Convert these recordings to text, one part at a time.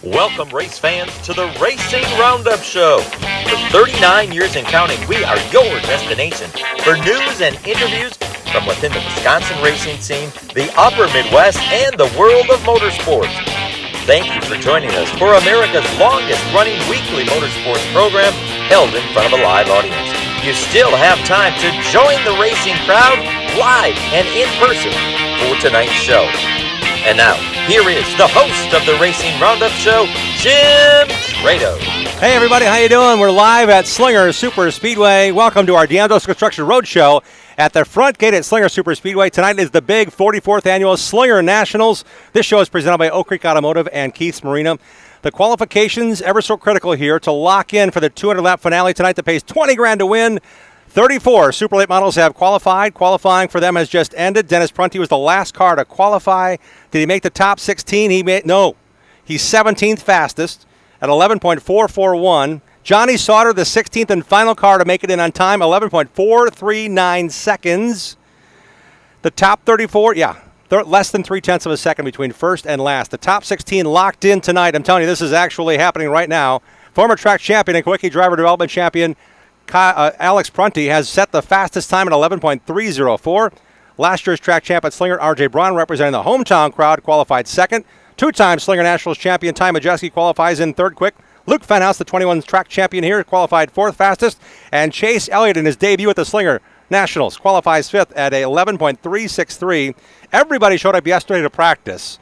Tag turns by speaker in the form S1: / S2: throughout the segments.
S1: Welcome, race fans, to the Racing Roundup Show. For 39 years and counting, we are your destination for news and interviews from within the Wisconsin racing scene, the upper Midwest, and the world of motorsports. Thank you for joining us for America's longest-running weekly motorsports program held in front of a live audience. You still have time to join the racing crowd live and in person for tonight's show. And now, here is the host of the Racing Roundup Show, Jim Trado.
S2: Hey everybody, how you doing? We're live at Slinger Super Speedway. Welcome to our D'Angelo's Construction Roadshow at the front gate at Slinger Super Speedway. Tonight is the big 44th annual Slinger Nationals. This show is presented by Oak Creek Automotive and Keith's Marina. The qualifications ever so critical here to lock in for the 200-lap finale tonight that pays $20,000 to win. 34 Super Late models have qualified. Qualifying for them has just ended. Dennis Prunty was the last car to qualify. Did he make the top 16? No. He's 17th fastest at 11.441. Johnny Sauter, the 16th and final car to make it in on time, 11.439 seconds. The top 34, less than 0.3 of a second between first and last. The top 16 locked in tonight. I'm telling you, this is actually happening right now. Former track champion and Quickie driver development champion Alex Prunty has set the fastest time at 11.304. Last year's track champ at Slinger, R.J. Braun, representing the hometown crowd, qualified second. Two-time Slinger Nationals champion Ty Majeski qualifies in third quick. Luke Fenhouse, the 21 track champion here, qualified fourth fastest. And Chase Elliott in his debut at the Slinger Nationals qualifies fifth at a 11.363. Everybody showed up yesterday to practice.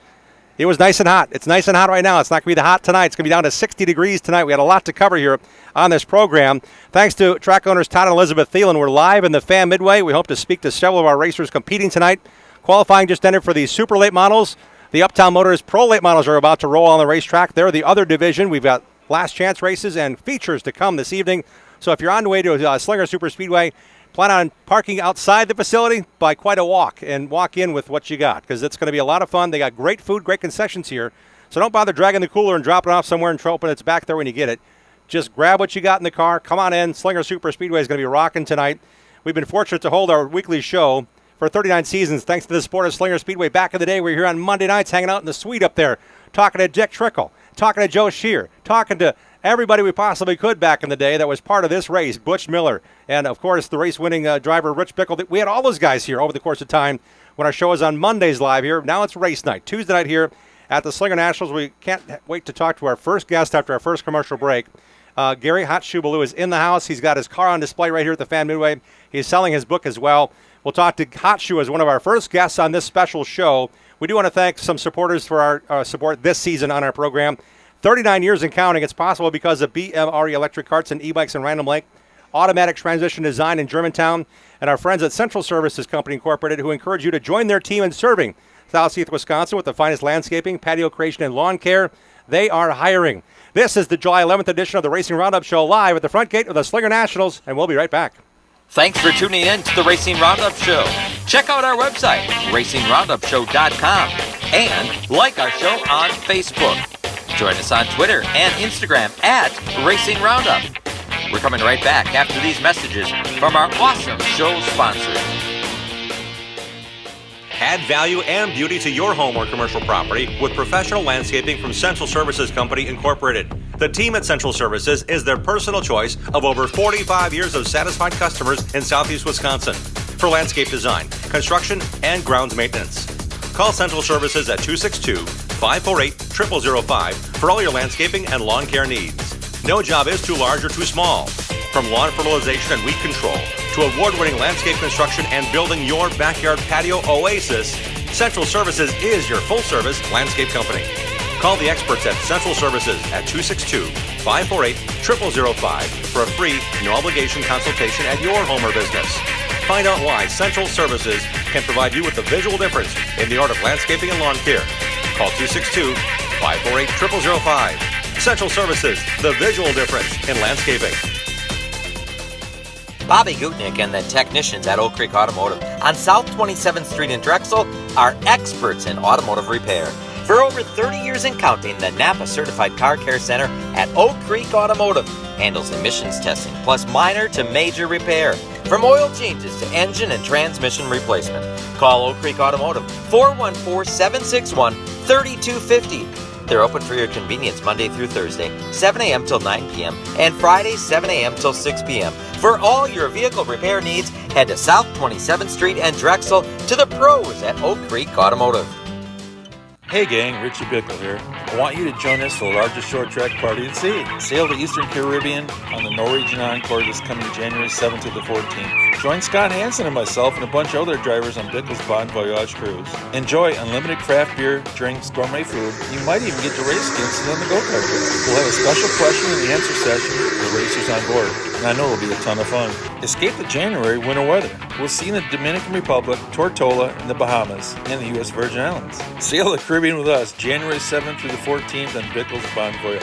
S2: It was nice and hot. It's nice and hot right now. It's not going to be hot tonight. It's going to be down to 60 degrees tonight. We had a lot to cover here on this program. Thanks to track owners Todd and Elizabeth Thielen. We're live in the Fan Midway. We hope to speak to several of our racers competing tonight. Qualifying just ended for the Super Late models. The Uptown Motors Pro Late models are about to roll on the racetrack. They're the other division. We've got last chance races and features to come this evening. So if you're on the way to Slinger Super Speedway, plan on parking outside the facility by quite a walk and walk in with what you got, because it's going to be a lot of fun. They got great food, great concessions here. So don't bother dragging the cooler and dropping it off somewhere and hoping it's back there when you get it. Just grab what you got in the car. Come on in. Slinger Super Speedway is going to be rocking tonight. We've been fortunate to hold our weekly show for 39 seasons thanks to the support of Slinger Speedway. Back in the day, we were here on Monday nights hanging out in the suite up there, talking to Dick Trickle, talking to Joe Shear, talking to everybody we possibly could back in the day that was part of this race. Butch Miller, and of course the race-winning driver Rich Bickle. We had all those guys here over the course of time when our show is on Mondays live here. Now it's race night, Tuesday night here at the Slinger Nationals. We can't wait to talk to our first guest after our first commercial break. Gary Hot Shoe Ballou is in the house. He's got his car on display right here at the Fan Midway. He's selling his book as well. We'll talk to Hot Shoe as one of our first guests on this special show. We do want to thank some supporters for our support this season on our program. 39 years and counting. It's possible because of BMRE Electric Carts and E-Bikes in Random Lake, Automatic Transmission Design in Germantown, and our friends at Central Services Company Incorporated, who encourage you to join their team in serving Southeast Wisconsin with the finest landscaping, patio creation, and lawn care. They are hiring. This is the July 11th edition of the Racing Roundup Show live at the front gate of the Slinger Nationals, and we'll be right back.
S1: Thanks for tuning in to the Racing Roundup Show. Check out our website, racingroundupshow.com, and like our show on Facebook. Join us on Twitter and Instagram at Racing Roundup. We're coming right back after these messages from our awesome show sponsors. Add value and beauty to your home or commercial property with professional landscaping from Central Services Company Incorporated. The team at Central Services is their personal choice of over 45 years of satisfied customers in Southeast Wisconsin for landscape design, construction, and grounds maintenance. Call Central Services at 262-548-0005 for all your landscaping and lawn care needs. No job is too large or too small. From lawn fertilization and weed control to award-winning landscape construction and building your backyard patio oasis, Central Services is your full-service landscape company. Call the experts at Central Services at 262-548-0005 for a free, no-obligation consultation at your home or business. Find out why Central Services can provide you with the visual difference in the art of landscaping and lawn care. Call 262-548-0005. Central Services, the visual difference in landscaping. Bobby Gutnick and the technicians at Oak Creek Automotive on South 27th Street in Drexel are experts in automotive repair. For over 30 years and counting, the Napa Certified Car Care Center at Oak Creek Automotive handles emissions testing plus minor to major repair. From oil changes to engine and transmission replacement. Call Oak Creek Automotive, 414-761-3250. They're open for your convenience Monday through Thursday, 7 a.m. till 9 p.m., and Friday, 7 a.m. till 6 p.m. For all your vehicle repair needs, head to South 27th Street and Drexel to the pros at Oak Creek Automotive.
S3: Hey gang, Richie Bickle here. I want you to join us for the largest short track party at sea. Sail the Eastern Caribbean on the Norwegian Encore this coming January 7th to the 14th. Join Scott Hansen and myself and a bunch of other drivers on Bickle's Bon Voyage cruise. Enjoy unlimited craft beer, drinks, gourmet food. You might even get to race against it on the go-kart. We'll have a special question and answer session with racers on board, and I know it'll be a ton of fun. Escape the January winter weather. We'll see you in the Dominican Republic, Tortola, and the Bahamas, and the U.S. Virgin Islands. Sail the Caribbean with us January 7th through the 14th on Bickle's Bon Voyage.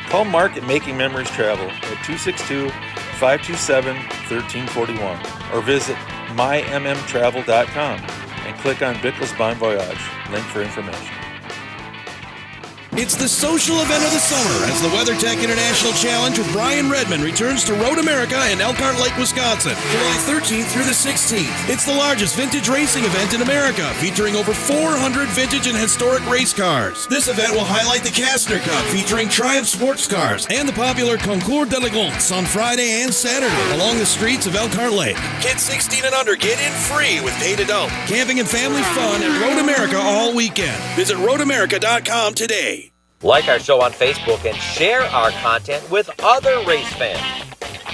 S3: Call Mark at Making Memories Travel at 262-527-1341 or visit mymmtravel.com and click on Bickle's Bon Voyage. Link for information.
S4: It's the social event of the summer as the WeatherTech International Challenge with Brian Redmond returns to Road America in Elkhart Lake, Wisconsin, July 13th through the 16th. It's the largest vintage racing event in America, featuring over 400 vintage and historic race cars. This event will highlight the Kastner Cup, featuring Triumph sports cars, and the popular Concours d'Elegance on Friday and Saturday along the streets of Elkhart Lake. Kids 16 and under get in free with paid adult. Camping and family fun at Road America all weekend. Visit roadamerica.com today.
S1: Like our show on Facebook and share our content with other race fans.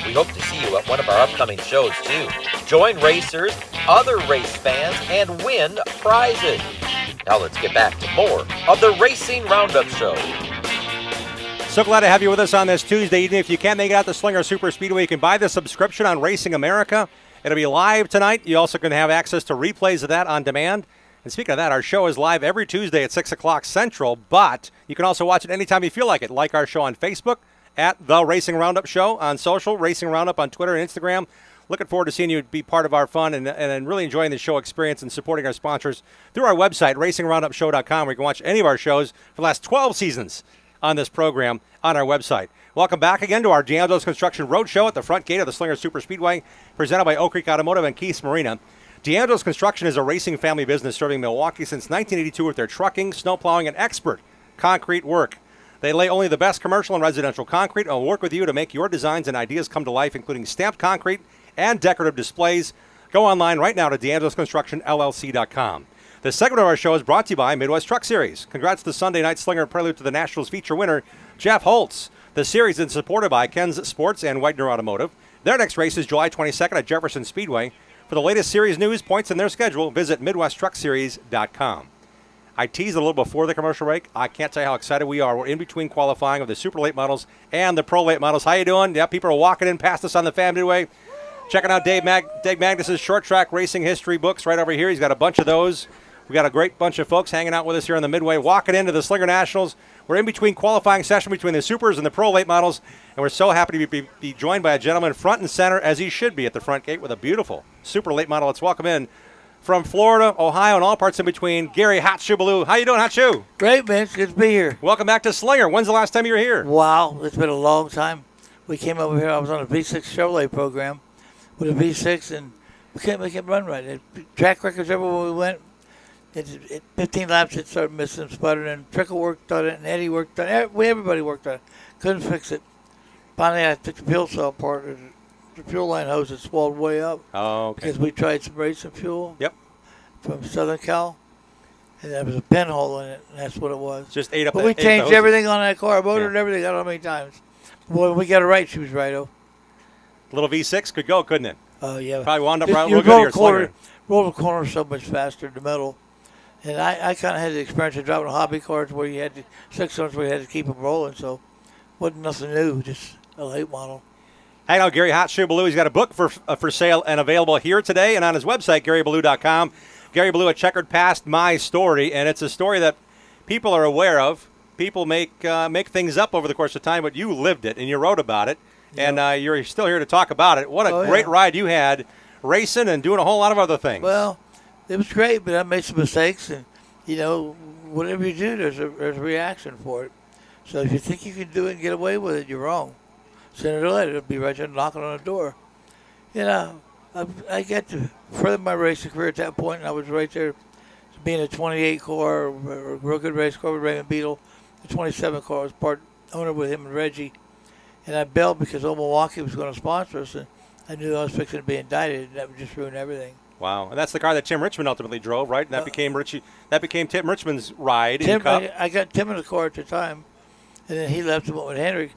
S1: We hope to see you at one of our upcoming shows too. Join racers, other race fans, and win prizes. Now let's get back to more of the Racing Roundup Show.
S2: So glad to have you with us on this Tuesday evening. If you can't make it out to Slinger Super Speedway, you can buy the subscription on Racing America. It'll be live tonight. You also can have access to replays of that on demand. And speaking of that, our show is live every Tuesday at 6 o'clock Central, but you can also watch it anytime you feel like it. Like our show on Facebook at The Racing Roundup Show, on social, Racing Roundup on Twitter and Instagram. Looking forward to seeing you be part of our fun and really enjoying the show experience and supporting our sponsors through our website, racingroundupshow.com, where you can watch any of our shows for the last 12 seasons on this program on our website. Welcome back again to our D'Angelo's Construction Roadshow at the front gate of the Slinger Super Speedway, presented by Oak Creek Automotive and Keith's Marina. D'Angelo's Construction is a racing family business serving Milwaukee since 1982 with their trucking, snowplowing, and expert concrete work. They lay only the best commercial and residential concrete and will work with you to make your designs and ideas come to life, including stamped concrete and decorative displays. Go online right now to D'AngelosConstructionLLC.com. This segment of our show is brought to you by Midwest Truck Series. Congrats to Sunday Night Slinger prelude to the Nationals feature winner, Jeff Holtz. The series is supported by Ken's Sports and Whitener Automotive. Their next race is July 22nd at Jefferson Speedway. For the latest series news, points, and their schedule, visit MidwestTruckSeries.com. I teased a little before the commercial break. I can't tell you how excited we are. We're in between qualifying of the super late models and the pro late models. How you doing? Yeah, people are walking in past us on the Fam Midway. Checking out Dave Magnus's short track racing history books right over here. He's got a bunch of those. We got a great bunch of folks hanging out with us here on the Midway, walking into the Slinger Nationals. We're in between qualifying session between the supers and the pro late models, and we're so happy to be joined by a gentleman front and center, as he should be at the front gate, with a beautiful super late model. Let's welcome in from Florida, Ohio, and all parts in between, Gary Hot Shoe Ballou. How you doing, Hot Shoe?
S5: Great, man. It's good to be here.
S2: Welcome back to Slinger. When's the last time you were here?
S5: Wow, it's been a long time. We came over here. I was on a V6 Chevrolet program with a V6, and we couldn't make it run right. Track records everywhere we went. 15 laps, it started missing, sputtering, and Trickle worked on it, and Eddie worked on it. Everybody worked on it. Couldn't fix it. Finally, I took the fuel cell apart, and the fuel line hose had swelled way up.
S2: Oh, okay.
S5: Because we tried some racing fuel.
S2: Yep.
S5: From Southern Cal, and there was a pinhole in it, and that's what it was.
S2: Just ate up.
S5: But we changed everything on that car, motor and everything. I don't know how many times. Boy, when we got it right, she was right, oh.
S2: Little V6 could go, couldn't it?
S5: Oh, yeah.
S2: Probably wound up right real good here, Slinger.
S5: Roll the corner so much faster in the middle. And I kind of had the experience of driving hobby cars where you had to, 600s where you had to keep them rolling, so wasn't nothing new, just a late model.
S2: Hang on, Gary Hot Shoe Ballou. He's got a book for sale and available here today and on his website, GaryBallou.com. Gary Ballou, A Checkered Past, My Story, and it's a story that people are aware of. People make things up over the course of time, but you lived it and you wrote about it, and you're still here to talk about it. What a great ride you had, racing and doing a whole lot of other things.
S5: Well, it was great, but I made some mistakes, and, you know, whatever you do, there's a reaction for it. So if you think you can do it and get away with it, you're wrong. Sooner or later, it'll be right there knocking on the door. You know, I got to further my racing career at that point, and I was right there being a 28 car, a real good race car with Raymond Beetle, The 27 car. I was part owner with him and Reggie. And I bailed because old Milwaukee was going to sponsor us, and I knew I was fixing to be indicted, and that would just ruin everything.
S2: Wow, and that's the car that Tim Richmond ultimately drove, right? And that became Tim Richmond's ride in Cup.
S5: I got Tim in the car at the time, and then he left and went with Henry.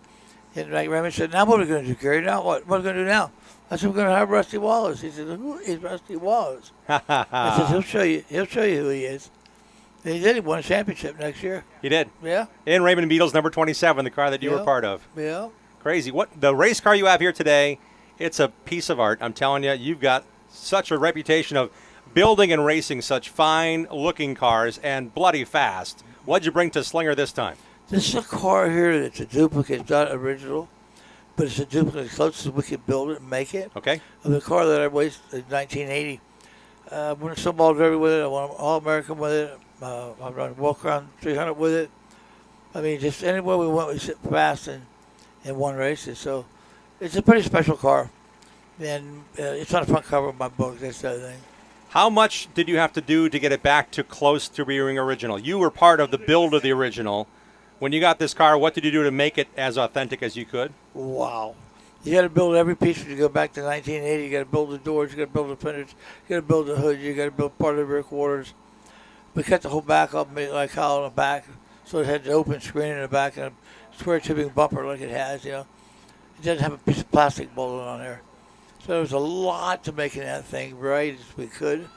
S5: And like Remy said, now what are we going to do, Gary? Now what? What are we going to do now? I said, we're going to have Rusty Wallace. He said, who is Rusty Wallace? I said, he'll show you who he is. And he did. He won a championship next year.
S2: He did.
S5: Yeah.
S2: In Raymond Beatles number 27, the car that you were part of.
S5: Yeah.
S2: Crazy. What the race car you have here today, it's a piece of art. I'm telling you, you've got such a reputation of building and racing such fine-looking cars and bloody fast. What'd you bring to Slinger this time?
S5: This is a car here that's a duplicate. It's not original, but it's a duplicate as close as we could build it and make it.
S2: Okay.
S5: Of the car that I raced in 1980. I won a snowball derby with it. I won an All-American with it. I've run walk-around 300 with it. I mean, just anywhere we went, we sit fast and won races. So it's a pretty special car. And it's on the front cover of my book. That's the other thing.
S2: How much did you have to do to get it back to close to being original? You were part of the build of the original. When you got this car, what did you do to make it as authentic as you could?
S5: Wow. You got to build every piece. When you go back to 1980, you got to build the doors, you got to build the fenders, you got to build the hood, you got to build part of the rear quarters. We cut the whole back up, made it like hollow in the back, so it had the open screen in the back and a square tubing bumper like it has, you know. It doesn't have a piece of plastic bullet on there. So there was a lot to making that thing right as we could.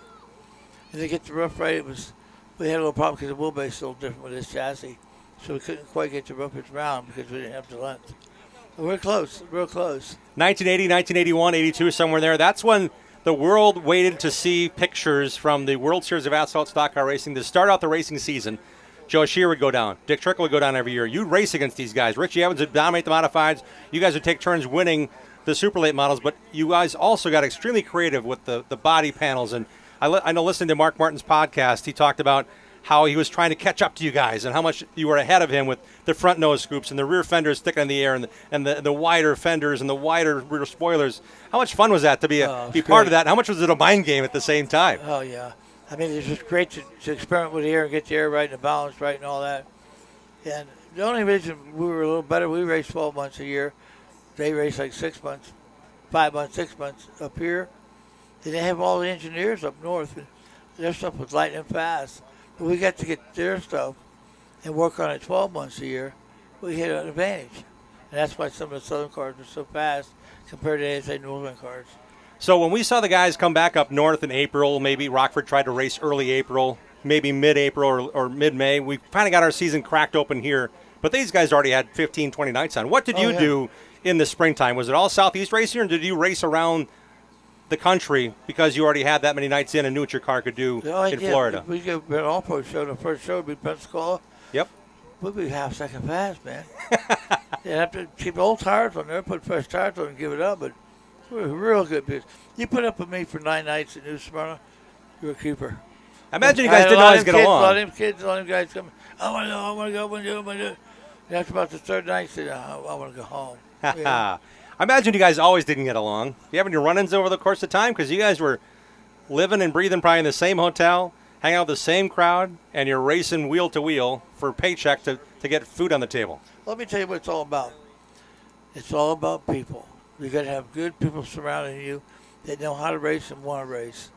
S5: And to get the roof right, we had a little problem because the wheelbase is a little different with this chassis. So we couldn't quite get the roof round because we didn't have the length. But we're close, real close.
S2: 1980, 1981, 82, somewhere there. That's when the world waited to see pictures from the World Series of Asphalt Stock Car Racing to start out the racing season. Joe Shear would go down. Dick Trickle would go down every year. You'd race against these guys. Richie Evans would dominate the modifieds. You guys would take turns winning the super late models, but you guys also got extremely creative with the body panels. And I know listening to Mark Martin's podcast, he talked about how he was trying to catch up to you guys and how much you were ahead of him with the front nose scoops and the rear fenders sticking in the air and the wider fenders and the wider rear spoilers. How much fun was that to be part of that? And how much was it a mind game at the same time?
S5: Oh, yeah. I mean, it's just great to experiment with the air and get the air right and the balance right and all that. And the only reason we were a little better, we raced 12 months a year. They race like 6 months, 5 months, 6 months up here. And they have all the engineers up north. And their stuff was lightning fast. But we got to get their stuff and work on it 12 months a year. We had an advantage. And that's why some of the Southern cars are so fast compared to ASA Northern cars.
S2: So when we saw the guys come back up north in April, maybe Rockford tried to race early April, maybe mid-April or mid-May, we finally got our season cracked open here. But these guys already had 15, 20 nights on. What did you do in the springtime? Was it all Southeast racing, or did you race around the country because you already had that many nights in and knew what your car could do in Florida?
S5: We get an all-pro show. The first show would be Pensacola.
S2: Yep.
S5: We'd be half second fast, man. You have to keep old tires on there, put fresh tires on and give it up, but we're real good business. You put up with me for 9 nights at New Smyrna, you're a keeper.
S2: I imagine you guys didn't always get along.
S5: A lot of them kids, a lot of them guys come, I want to go, I want to go, I want to do, I want to do. And after about the third night, I said, I want to go home. Yeah.
S2: I imagine you guys always didn't get along. Do you have any run-ins over the course of time? Because you guys were living and breathing probably in the same hotel, hanging out with the same crowd, and you're racing wheel to wheel for a paycheck to get food on the table.
S5: Let me tell you what it's all about. It's all about people. You got to have good people surrounding you that know how to race and want to race.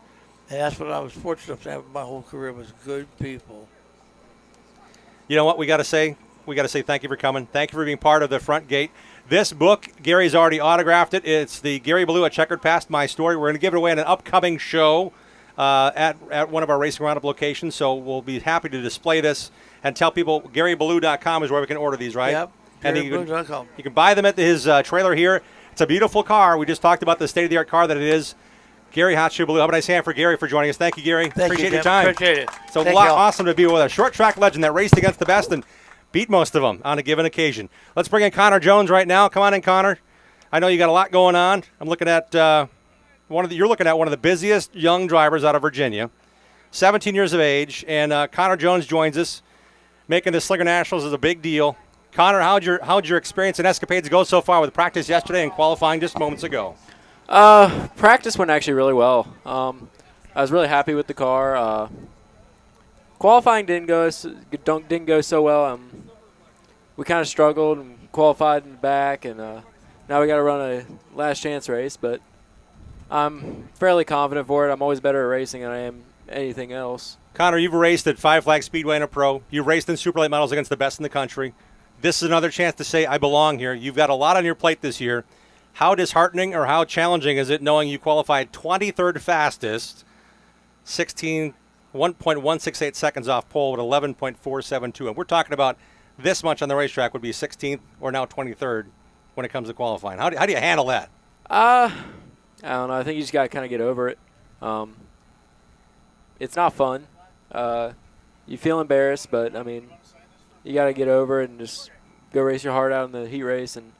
S5: And that's what I was fortunate to have my whole career, was good people.
S2: You know what we got to say? We got to say thank you for coming. Thank you for being part of the front gate. This book, Gary's already autographed it. It's the Gary Ballou at Checkered Past My Story. We're going to give it away in an upcoming show at one of our Racing Roundup locations. So we'll be happy to display this and tell people GaryBallou.com is where we can order these, right?
S5: Yep, GaryBallou.com.
S2: You can buy them at his trailer here. It's a beautiful car. We just talked about the state-of-the-art car that it is. Gary Hotshoe Ballou. How about I say for Gary for joining us? Thank you, Gary. Appreciate your time.
S5: Appreciate it.
S2: It's awesome to be with a short track legend that raced against the best and beat most of them on a given occasion. Let's bring in Connor Jones right now. Come on in, Connor. I know you got a lot going on. I'm looking at you're looking at one of the busiest young drivers out of Virginia, 17 years of age, and Connor Jones joins us, making the Slinger Nationals is a big deal. Connor, how'd your experience and escapades go so far with practice yesterday and qualifying just moments ago?
S6: Practice went actually really well. I was really happy with the car. Qualifying didn't go so well. we kind of struggled and qualified in the back, and now we got to run a last chance race. But I'm fairly confident for it. I'm always better at racing than I am anything else.
S2: Connor, you've raced at Five Flag Speedway and a pro. You've raced in super late models against the best in the country. This is another chance to say, I belong here. You've got a lot on your plate this year. How disheartening or how challenging is it knowing you qualified 23rd fastest, 1.168 seconds off pole with 11.472. And we're talking about this much on the racetrack would be 16th or now 23rd when it comes to qualifying. How do you handle that?
S6: I don't know. I think you just got to kind of get over it. It's not fun. You feel embarrassed, but, I mean, you got to get over it and just go race your heart out in the heat race and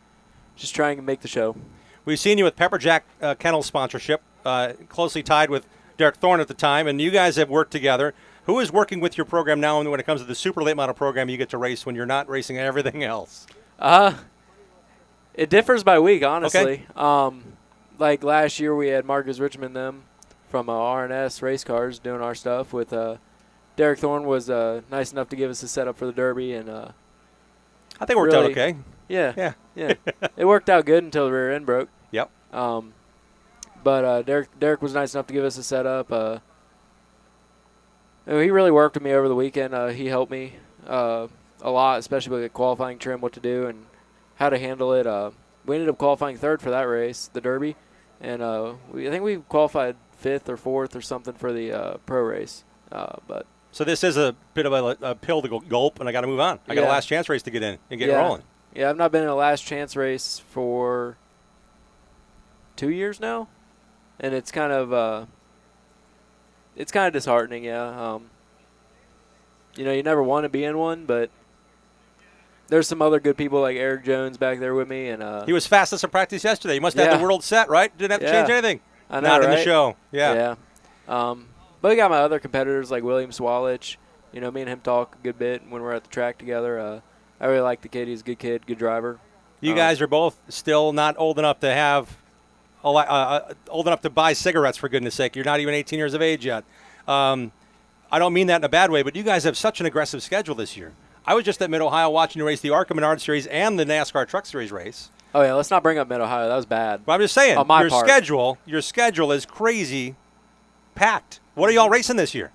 S6: just try and make the show.
S2: We've seen you with Pepperjack Kennel sponsorship, closely tied with Derek Thorne at the time, and you guys have worked together. Who is working with your program now when it comes to the super late model program you get to race when you're not racing everything else?
S6: It differs by week, honestly.
S2: Okay.
S6: Like last year we had Marcus Richmond them from RNS Race Cars doing our stuff with Derek Thorne was nice enough to give us a setup for the Derby, and
S2: I think it worked out okay.
S6: Yeah. It worked out good until the rear end broke.
S2: Yep.
S6: But Derek was nice enough to give us a setup. He really worked with me over the weekend. He helped me a lot, especially with the qualifying trim, what to do and how to handle it. We ended up qualifying third for that race, the Derby, and I think we qualified fifth or fourth or something for the pro race.
S2: So this is a bit of a pill to go gulp, and I got to move on. I got a last chance race to get in and get rolling.
S6: Yeah, I've not been in a last chance race for 2 years now, and it's kind of disheartening. Yeah, you never want to be in one, but there's some other good people like Eric Jones back there with me, and
S2: he was fastest in practice yesterday. You must have had the world set, right? Didn't have to change anything.
S6: I know,
S2: not
S6: right?
S2: in the show. Yeah.
S6: But we got my other competitors like William Swalich. Me and him talk a good bit when we're at the track together. I really like the kid. He's a good kid, good driver.
S2: You guys are both still not old enough to have, old enough to buy cigarettes, for goodness sake. You're not even 18 years of age yet. I don't mean that in a bad way, but you guys have such an aggressive schedule this year. I was just at Mid-Ohio watching you race the ARCA Menard Series and the NASCAR Truck Series race.
S6: Oh, yeah, let's not bring up Mid-Ohio. That was bad.
S2: But I'm just saying,
S6: on my
S2: your
S6: part.
S2: schedule is crazy packed. What are y'all racing this year?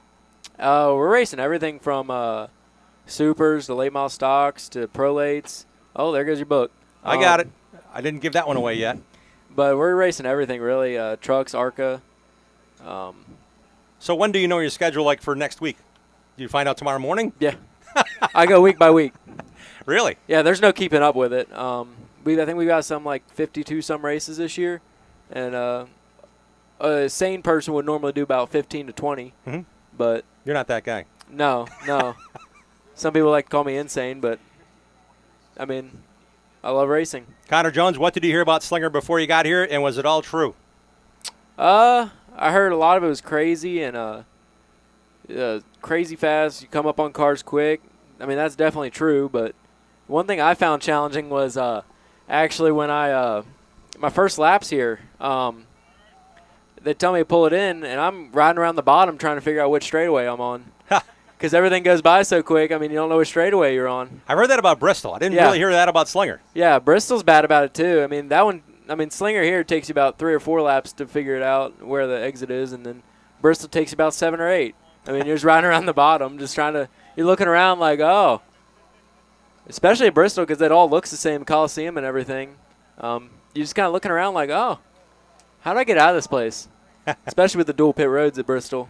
S6: We're racing everything from supers to late model stocks to pro lates. Oh, there goes your book.
S2: I got it. I didn't give that one away yet.
S6: But we're racing everything, really. Trucks, ARCA.
S2: So when do you know your schedule like for next week? Do you find out tomorrow morning?
S6: Yeah. I go week by week.
S2: Really?
S6: Yeah, there's no keeping up with it. I think we got some like 52-some races this year. And a sane person would normally do about 15 to 20.
S2: Mm-hmm.
S6: But
S2: you're not that guy.
S6: No. Some people like to call me insane, but, I mean, I love racing.
S2: Connor Jones, what did you hear about Slinger before you got here, and was it all true?
S6: I heard a lot of it was crazy and crazy fast. You come up on cars quick. I mean, that's definitely true, but one thing I found challenging was actually when my first laps here, they tell me to pull it in, and I'm riding around the bottom trying to figure out which straightaway I'm on. Because everything goes by so quick, I mean, you don't know which straightaway you're on.
S2: I've heard that about Bristol. I didn't really hear that about Slinger.
S6: Yeah, Bristol's bad about it too. I mean, that one, Slinger here takes you about 3 or 4 laps to figure it out where the exit is, and then Bristol takes you about 7 or 8. I mean, you're just riding around the bottom, just you're looking around like, oh. Especially at Bristol, because it all looks the same, Coliseum and everything. You're just kind of looking around like, oh, how do I get out of this place? Especially with the dual pit roads at Bristol.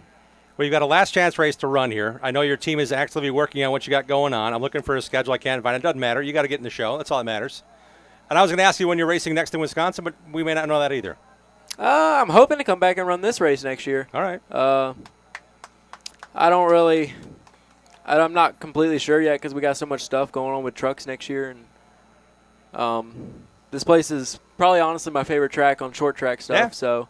S2: Well, you've got a last chance race to run here. I know your team is actively working on what you got going on. I'm looking for a schedule I can't find. It doesn't matter. You got to get in the show. That's all that matters. And I was going to ask you when you're racing next in Wisconsin, but we may not know that either.
S6: I'm hoping to come back and run this race next year.
S2: All right.
S6: I'm not completely sure yet because we got so much stuff going on with trucks next year. And this place is probably honestly my favorite track on short track stuff.
S2: Yeah.
S6: So,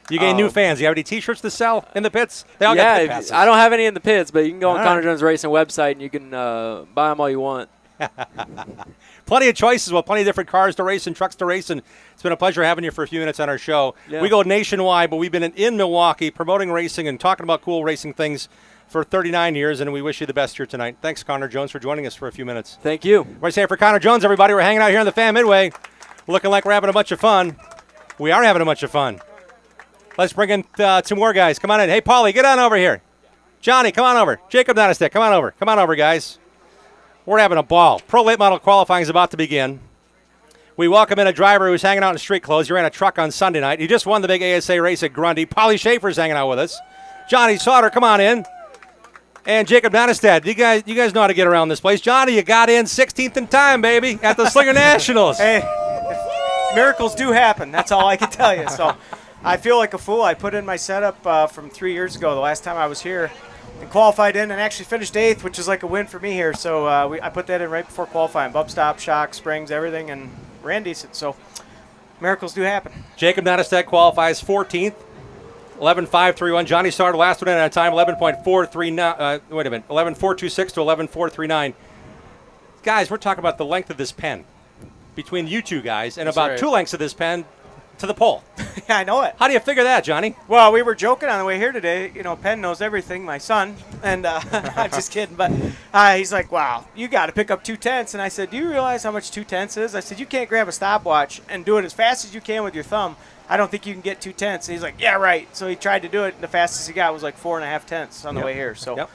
S2: you gain new fans. You have any T-shirts to sell in the pits? They all got pit passes.
S6: I don't have any in the pits, but you can go on
S2: All
S6: Connor
S2: right.
S6: Jones Racing website and you can buy them all you want.
S2: Plenty of choices, plenty of different cars to race and trucks to race, and it's been a pleasure having you for a few minutes on our show.
S6: Yeah.
S2: We go nationwide, but we've been in Milwaukee promoting racing and talking about cool racing things for 39 years, and we wish you the best here tonight. Thanks, Connor Jones, for joining us for a few minutes.
S6: Thank you.
S2: What do you say for Connor Jones, everybody? We're hanging out here on the Fan Midway, looking like we're having a bunch of fun. We are having a bunch of fun. Let's bring in two more guys. Come on in. Hey, Paulie, get on over here. Johnny, come on over. Jacob Donastek, come on over. Come on over, guys. We're having a ball. Pro Late Model qualifying is about to begin. We welcome in a driver who's hanging out in street clothes. He ran a truck on Sunday night. He just won the big ASA race at Grundy. Paulie Schaefer's hanging out with us. Johnny Sauter, come on in. And Jacob Donestad, you guys know how to get around this place. Johnny, you got in 16th in time, baby, at the Slinger Nationals.
S7: Hey, miracles do happen. That's all I can tell you. So I feel like a fool. I put in my setup from 3 years ago, the last time I was here, and qualified in and actually finished 8th, which is like a win for me here. So I put that in right before qualifying. Bump stop, shock, springs, everything, and ran decent. So miracles do happen.
S2: Jacob Donestad qualifies 14th. 11.531. Johnny started last one in at a time 11.439. Wait a minute, 11.426 to 11.439. Guys, we're talking about the length of this pen between you two guys, and
S7: That's
S2: about
S7: right.
S2: 2 lengths of this pen to the pole.
S7: Yeah, I know it.
S2: How do you figure that, Johnny?
S7: Well, we were joking on the way here today. You know, Penn knows everything, my son. And I'm just kidding. But he's like, wow, you got to pick up 2/10. And I said, do you realize how much 2/10 is? I said, you can't grab a stopwatch and do it as fast as you can with your thumb. I don't think you can get 2/10. And he's like, yeah, right. So he tried to do it. And the fastest he got was like 4.5 on the way here. So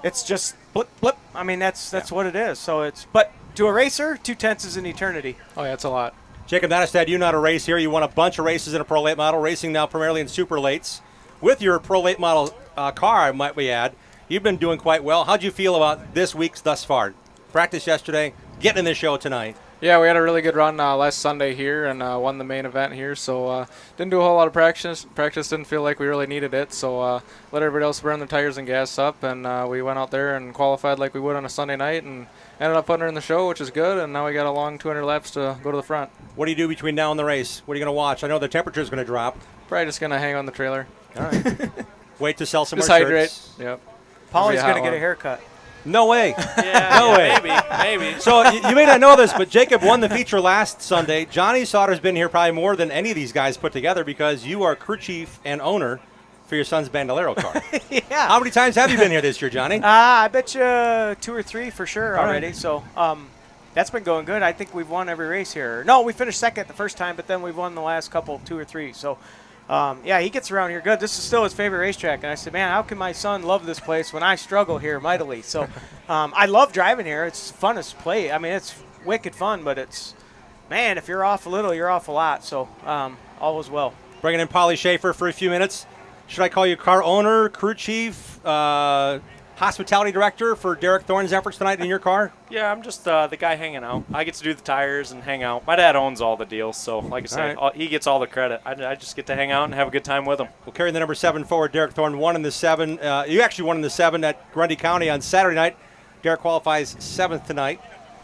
S7: it's just blip, blip. I mean, that's what it is. So but to a racer, 2/10 is an eternity.
S8: Oh, yeah, it's a lot.
S2: Jacob Donestad, you know how to race here. You won a bunch of races in a Pro Late Model, racing now primarily in Super Lates. With your Pro Late Model car, might we add, you've been doing quite well. How'd you feel about this week's thus far? Practice yesterday, getting in the show tonight.
S8: Yeah, we had a really good run last Sunday here and won the main event here. So didn't do a whole lot of practice. Practice didn't feel like we really needed it. So let everybody else burn their tires and gas up. And we went out there and qualified like we would on a Sunday night and ended up putting her in the show, which is good. And now we got a long 200 laps to go to the front.
S2: What do you do between now and the race? What are you going to watch? I know the temperature is going to drop.
S8: Probably just going to hang on the trailer.
S2: All right. Wait to sell some
S8: just
S2: more
S8: hydrate.
S2: shirts.
S8: Yep.
S7: Paulie's going to get a haircut.
S2: No way.
S9: Yeah,
S2: no way.
S9: Maybe.
S2: So you may not know this, but Jacob won the feature last Sunday. Johnny Sauter's been here probably more than any of these guys put together because you are crew chief and owner for your son's Bandolero car.
S7: Yeah.
S2: How many times have you been here this year, Johnny?
S7: I bet you 2 or 3 for sure
S2: All
S7: already.
S2: right.
S7: So that's been going good. I think we've won every race here. No, we finished second the first time, but then we've won the last couple, 2 or 3. So, yeah, he gets around here good. This is still his favorite racetrack. And I said, man, how can my son love this place when I struggle here mightily? So I love driving here. It's fun as play. I mean, it's wicked fun, but it's, man, if you're off a little, you're off a lot. So all is well.
S2: Bringing in Paulie Schaefer for a few minutes. Should I call you car owner, crew chief, hospitality director for Derek Thorne's efforts tonight in your car?
S9: Yeah, I'm just the guy hanging out. I get to do the tires and hang out. My dad owns all the deals, so like I said, he gets all the credit. I just get to hang out and have a good time with him.
S2: We'll carry the number 7 forward. Derek Thorne won in the 7. You actually won in the 7 at Grundy County on Saturday night. Derek qualifies 7th tonight.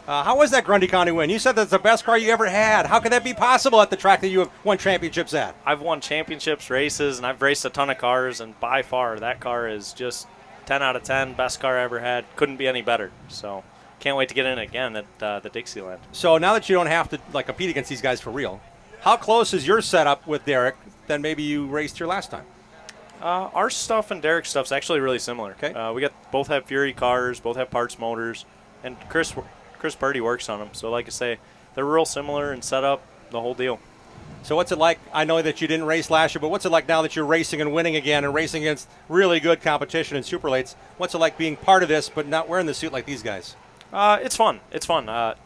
S2: How was that Grundy County win? You said that's the best car you ever had. How could that be possible at the track that you have won championships at?
S9: I've won championships, races, and I've raced a ton of cars, and by far that car is just 10 out of 10, best car I ever had. Couldn't be any better. So can't wait to get in again at the Dixieland.
S2: So now that you don't have to compete against these guys for real, how close is your setup with Derek than maybe you raced here last time?
S9: Our stuff and Derek's stuff's actually really similar.
S2: Okay.
S9: We both have Fury cars, both have parts motors, and Chris Purdy works on them. So like I say, they're real similar in setup, the whole deal.
S2: So what's it like? I know that you didn't race last year, but what's it like now that you're racing and winning again and racing against really good competition in Super Lates? What's it like being part of this but not wearing the suit like these guys?
S9: It's fun. It's fun. Not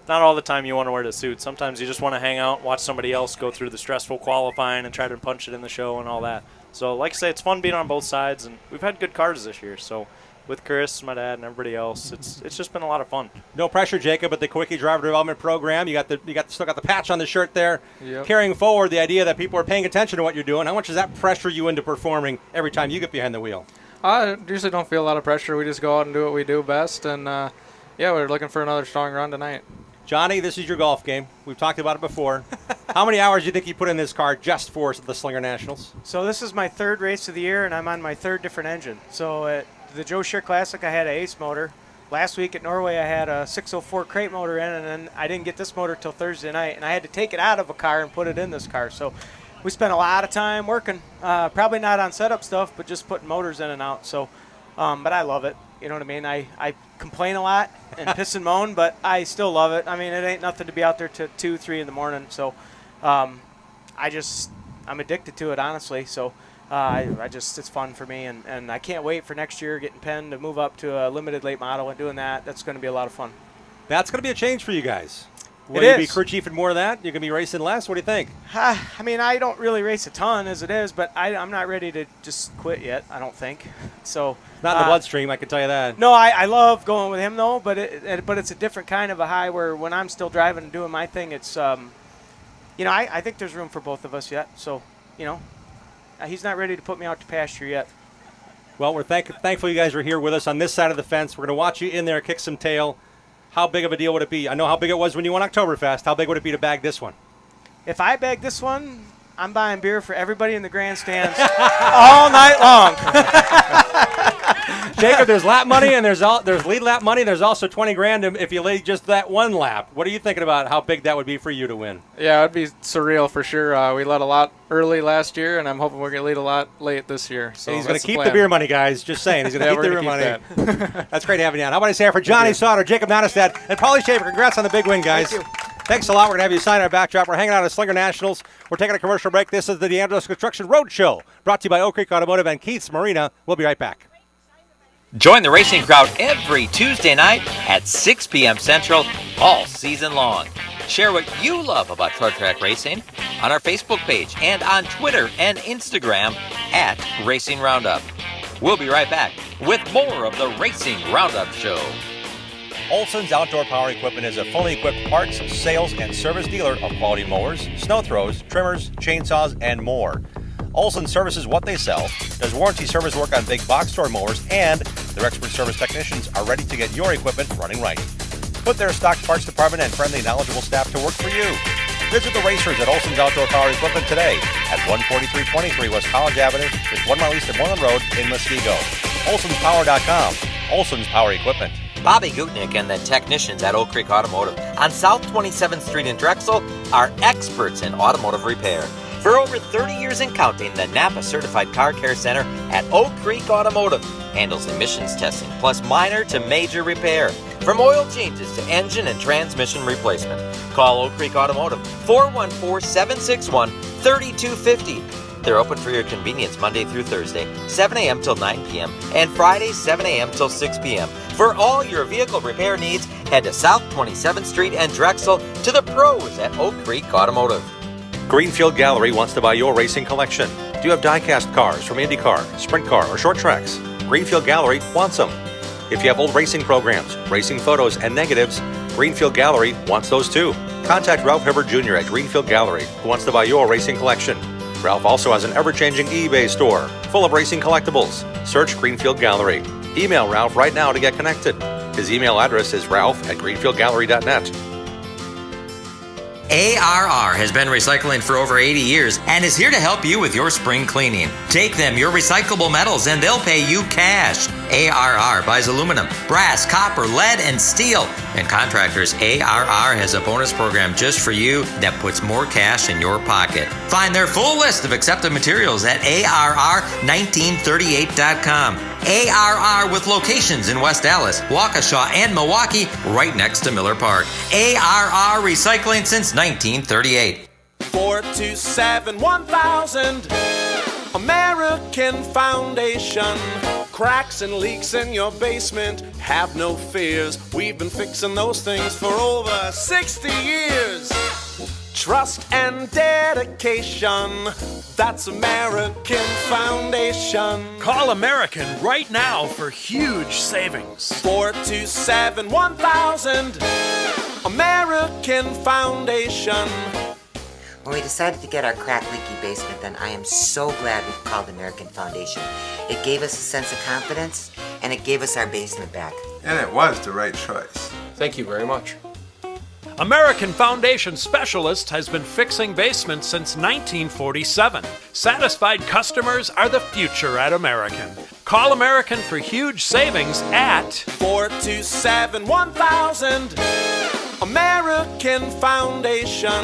S9: all the time you want to wear the suit. Sometimes you just want to hang out, watch somebody else go through the stressful qualifying and try to punch it in the show and all that. So like I say, it's fun being on both sides, and we've had good cars this year. So with Chris, my dad, and everybody else, it's just been a lot of fun.
S2: No pressure, Jacob, at the Quickie Driver Development Program. You still got the patch on the shirt there, carrying forward the idea that people are paying attention to what you're doing. How much does that pressure you into performing every time you get behind the wheel?
S8: I usually don't feel a lot of pressure. We just go out and do what we do best, and yeah, we're looking for another strong run tonight.
S2: Johnny, this is your golf game. We've talked about it before. How many hours do you think you put in this car just for the Slinger Nationals?
S7: So this is my 3rd race of the year, and I'm on my 3rd different engine. So at the Joe Scheer Classic, I had an Ace motor. Last week at Norway, I had a 604 crate motor in, and then I didn't get this motor till Thursday night, and I had to take it out of a car and put it in this car. So we spent a lot of time working, probably not on setup stuff, but just putting motors in and out. So But I love it. You know what I mean? I complain a lot and piss and moan, but I still love it. I mean, it ain't nothing to be out there till 2, 3 in the morning. So I'm addicted to it, honestly. So it's fun for me, and I can't wait for next year getting Penn to move up to a limited late model and doing that. That's going to be a lot of fun.
S2: That's going to be a change for you guys. Will
S7: It
S2: you
S7: is.
S2: be crew chief and more of that? You're going to be racing less? What do you think?
S7: I mean, I don't really race a ton as it is, but I'm not ready to just quit yet, I don't think. So
S2: Not in the bloodstream, I can tell you that.
S7: No, I love going with him, though, but it's a different kind of a high where when I'm still driving and doing my thing, it's, I think there's room for both of us yet. So, he's not ready to put me out to pasture yet.
S2: Well, we're thankful you guys are here with us on this side of the fence. We're going to watch you in there kick some tail. How big of a deal would it be? I know how big it was when you won Oktoberfest. How big would it be to bag this one?
S7: If I bag this one, I'm buying beer for everybody in the grandstands all night long.
S2: Jacob, there's lap money and there's lead lap money. There's also $20,000 if you lead just that one lap. What are you thinking about how big that would be for you to win?
S8: Yeah, it would be surreal for sure. We led a lot early last year, and I'm hoping we're going to lead a lot late this year. So
S2: he's going to keep
S8: plan.
S2: the beer money, guys. Just saying. He's going to keep the beer money. That's great having you on. How about I say it for Johnny Sauter, Jacob Nottestad, and Paulie Schaefer. Congrats on the big win, guys.
S7: Thank you.
S2: Thanks a lot. We're going to have you sign our backdrop. We're hanging out at Slinger Nationals. We're taking a commercial break. This is the DeAngelis Construction Road Show, brought to you by Oak Creek Automotive and Keith's Marina. We'll be right back.
S1: Join the racing crowd every Tuesday night at 6 p.m. Central all season long. Share what you love about short track racing on our Facebook page and on Twitter and Instagram at Racing Roundup. We'll be right back with more of the Racing Roundup Show. Olson's Outdoor Power Equipment is a fully equipped parts, sales, and service dealer of quality mowers, snow throws, trimmers, chainsaws, and more. Olson services what they sell, does warranty service work on big box store mowers, and their expert service technicians are ready to get your equipment running right. Put their stock parts department and friendly, knowledgeable staff to work for you. Visit the racers at Olson's Outdoor Power Equipment today at 14323 West College Avenue, just 1 mile east of Moreland Road in Muskego. Olson'sPower.com. Olson's Power Equipment. Bobby Gutnick and the technicians at Oak Creek Automotive on South 27th Street in Drexel are experts in automotive repair. For over 30 years and counting, the Napa Certified Car Care Center at Oak Creek Automotive handles emissions testing plus minor to major repair. From oil changes to engine and transmission replacement. Call Oak Creek Automotive 414-761-3250. They're open for your convenience Monday through Thursday, 7 a.m. till 9 p.m. and Friday, 7 a.m. till 6 p.m. For all your vehicle repair needs, head to South 27th Street and Drexel to the pros at Oak Creek Automotive. Greenfield Gallery wants to buy your racing collection. Do you have die-cast cars from IndyCar, Sprint Car, or short tracks? Greenfield Gallery wants them. If you have old racing programs, racing photos, and negatives, Greenfield Gallery wants those too. Contact Ralph Hibbert Jr. at Greenfield Gallery, who wants to buy your racing collection. Ralph also has an ever-changing eBay store full of racing collectibles. Search Greenfield Gallery. Email Ralph right now to get connected. His email address is ralph@greenfieldgallery.net. ARR has been recycling for over 80 years and is here to help you with your spring cleaning. Take them your recyclable metals and they'll pay you cash. ARR buys aluminum, brass, copper, lead, and steel. And contractors, ARR has a bonus program just for you that puts more cash in your pocket. Find their full list of accepted materials at ARR1938.com. ARR with locations in West Dallas, Waukesha, and Milwaukee, right next to Miller Park. ARR Recycling since 1938.
S10: 427-1000 American Foundation. Cracks and leaks in your basement, have no fears. We've been fixing those things for over 60 years. Trust and dedication, that's American Foundation.
S11: Call American right now for huge savings.
S10: 427-1000 American Foundation.
S12: When we decided to get our crack leaky basement done, I am so glad we called American Foundation. It gave us a sense of confidence, and it gave us our basement back.
S13: And it was the right choice.
S11: Thank you very much. American Foundation Specialist has been fixing basements since 1947. Satisfied customers are the future at American. Call American for huge savings at
S10: 427-1000 American Foundation.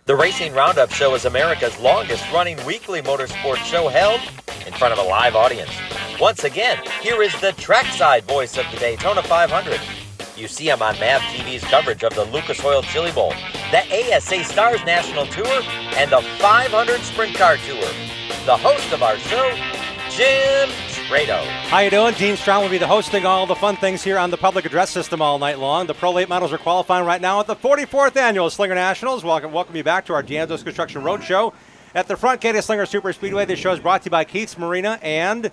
S1: The Racing Roundup Show is America's longest-running weekly motorsports show held in front of a live audience. Once again, here is the trackside voice of the Daytona 500. You see him on MAV TV's coverage of the Lucas Oil Chili Bowl, the ASA Stars National Tour, and the 500 Sprint Car Tour. The host of our show, Jim Trado.
S2: How you doing? Dean Strong will be the hosting all the fun things here on the public address system all night long. The Pro Late models are qualifying right now at the 44th Annual Slinger Nationals. Welcome you back to our D'Angelo's Construction Roadshow at the front gate of Slinger Super Speedway. This show is brought to you by Keith's Marina and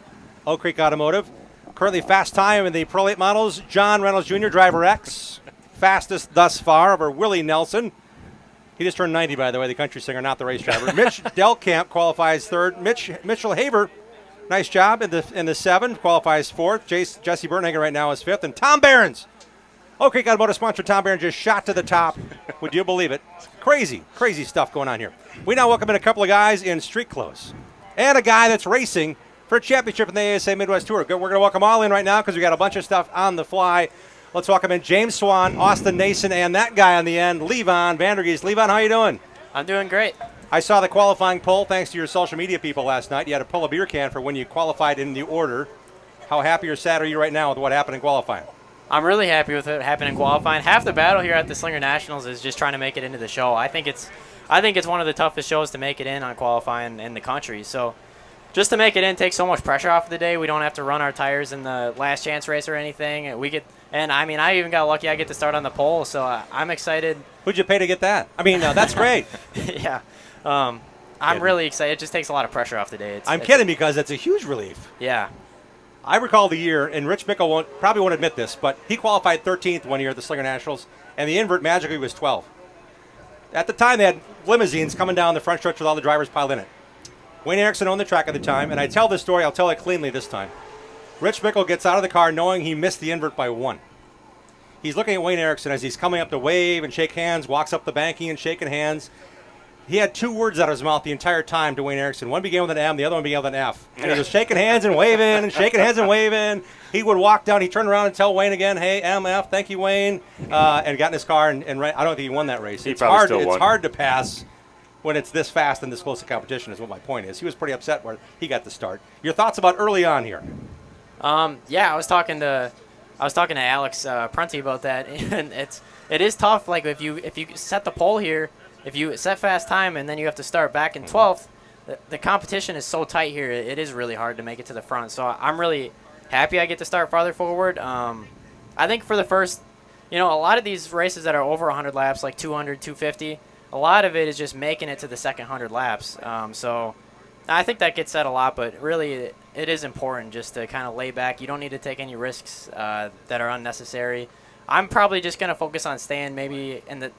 S2: Oak Creek Automotive. Currently fast time in the Pro Late models, John Reynolds Jr., driver X. Fastest thus far over Willie Nelson. He just turned 90, by the way, the country singer, not the race driver. Mitch Delkamp qualifies third. Mitchell Haver, nice job in the 7, qualifies fourth. Jesse Bernhagen right now is fifth. And Tom Behrens, Oak Creek Automotive sponsor Tom Behrens, just shot to the top. Would you believe it? Crazy stuff going on here. We now welcome in a couple of guys in street clothes and a guy that's racing for a championship in the ASA Midwest Tour. We're going to welcome all in right now because we got a bunch of stuff on the fly. Let's welcome in James Swan, Austin Nason, and that guy on the end, Levon Vandergeest. Levon, how you doing?
S14: I'm doing great.
S2: I saw the qualifying poll thanks to your social media people last night. You had to pull a beer can for when you qualified in the order. How happy or sad are you right now with what happened in qualifying?
S14: I'm really happy with what happened in qualifying. Half the battle here at the Slinger Nationals is just trying to make it into the show. I think it's one of the toughest shows to make it in on qualifying in the country. So just to make it in takes so much pressure off of the day. We don't have to run our tires in the last chance race or anything. I even got lucky. I get to start on the pole, so I'm excited.
S2: Who'd you pay to get that? I mean, that's great.
S14: Yeah. I'm really excited. It just takes a lot of pressure off the day.
S2: I'm kidding because it's a huge relief.
S14: Yeah.
S2: I recall the year, and Rich Mickle probably won't admit this, but he qualified 13th one year at the Slinger Nationals, and the invert magically was 12th. At the time, they had limousines coming down the front stretch with all the drivers piled in it. Wayne Erickson owned the track at the time, and I tell this story, I'll tell it cleanly this time. Rich Mickle gets out of the car knowing he missed the invert by 1. He's looking at Wayne Erickson as he's coming up to wave and shake hands, walks up the banking and shaking hands. He had 2 words out of his mouth the entire time to Wayne Erickson. One began with an M, the other one began with an F. And he was shaking hands and waving and shaking hands and waving. He would walk down, he'd turn around and tell Wayne again, hey, MF, thank you, Wayne, and got in his car and ran. I don't think he won that race. It's hard to pass when it's this fast and this close to competition is what my point is. He was pretty upset where he got the start. Your thoughts about early on here?
S14: Yeah, I was talking to Alex Prunty about that, and it is tough. Like if you set the pole here, if you set fast time and then you have to start back in 12th, the competition is so tight here. It is really hard to make it to the front. So I'm really happy I get to start farther forward. I think for the first, a lot of these races that are over 100 laps, like 200, 250, a lot of it is just making it to the second 100 laps. So I think that gets said a lot, but really it is important just to kind of lay back. You don't need to take any risks that are unnecessary. I'm probably just going to focus on staying maybe in the,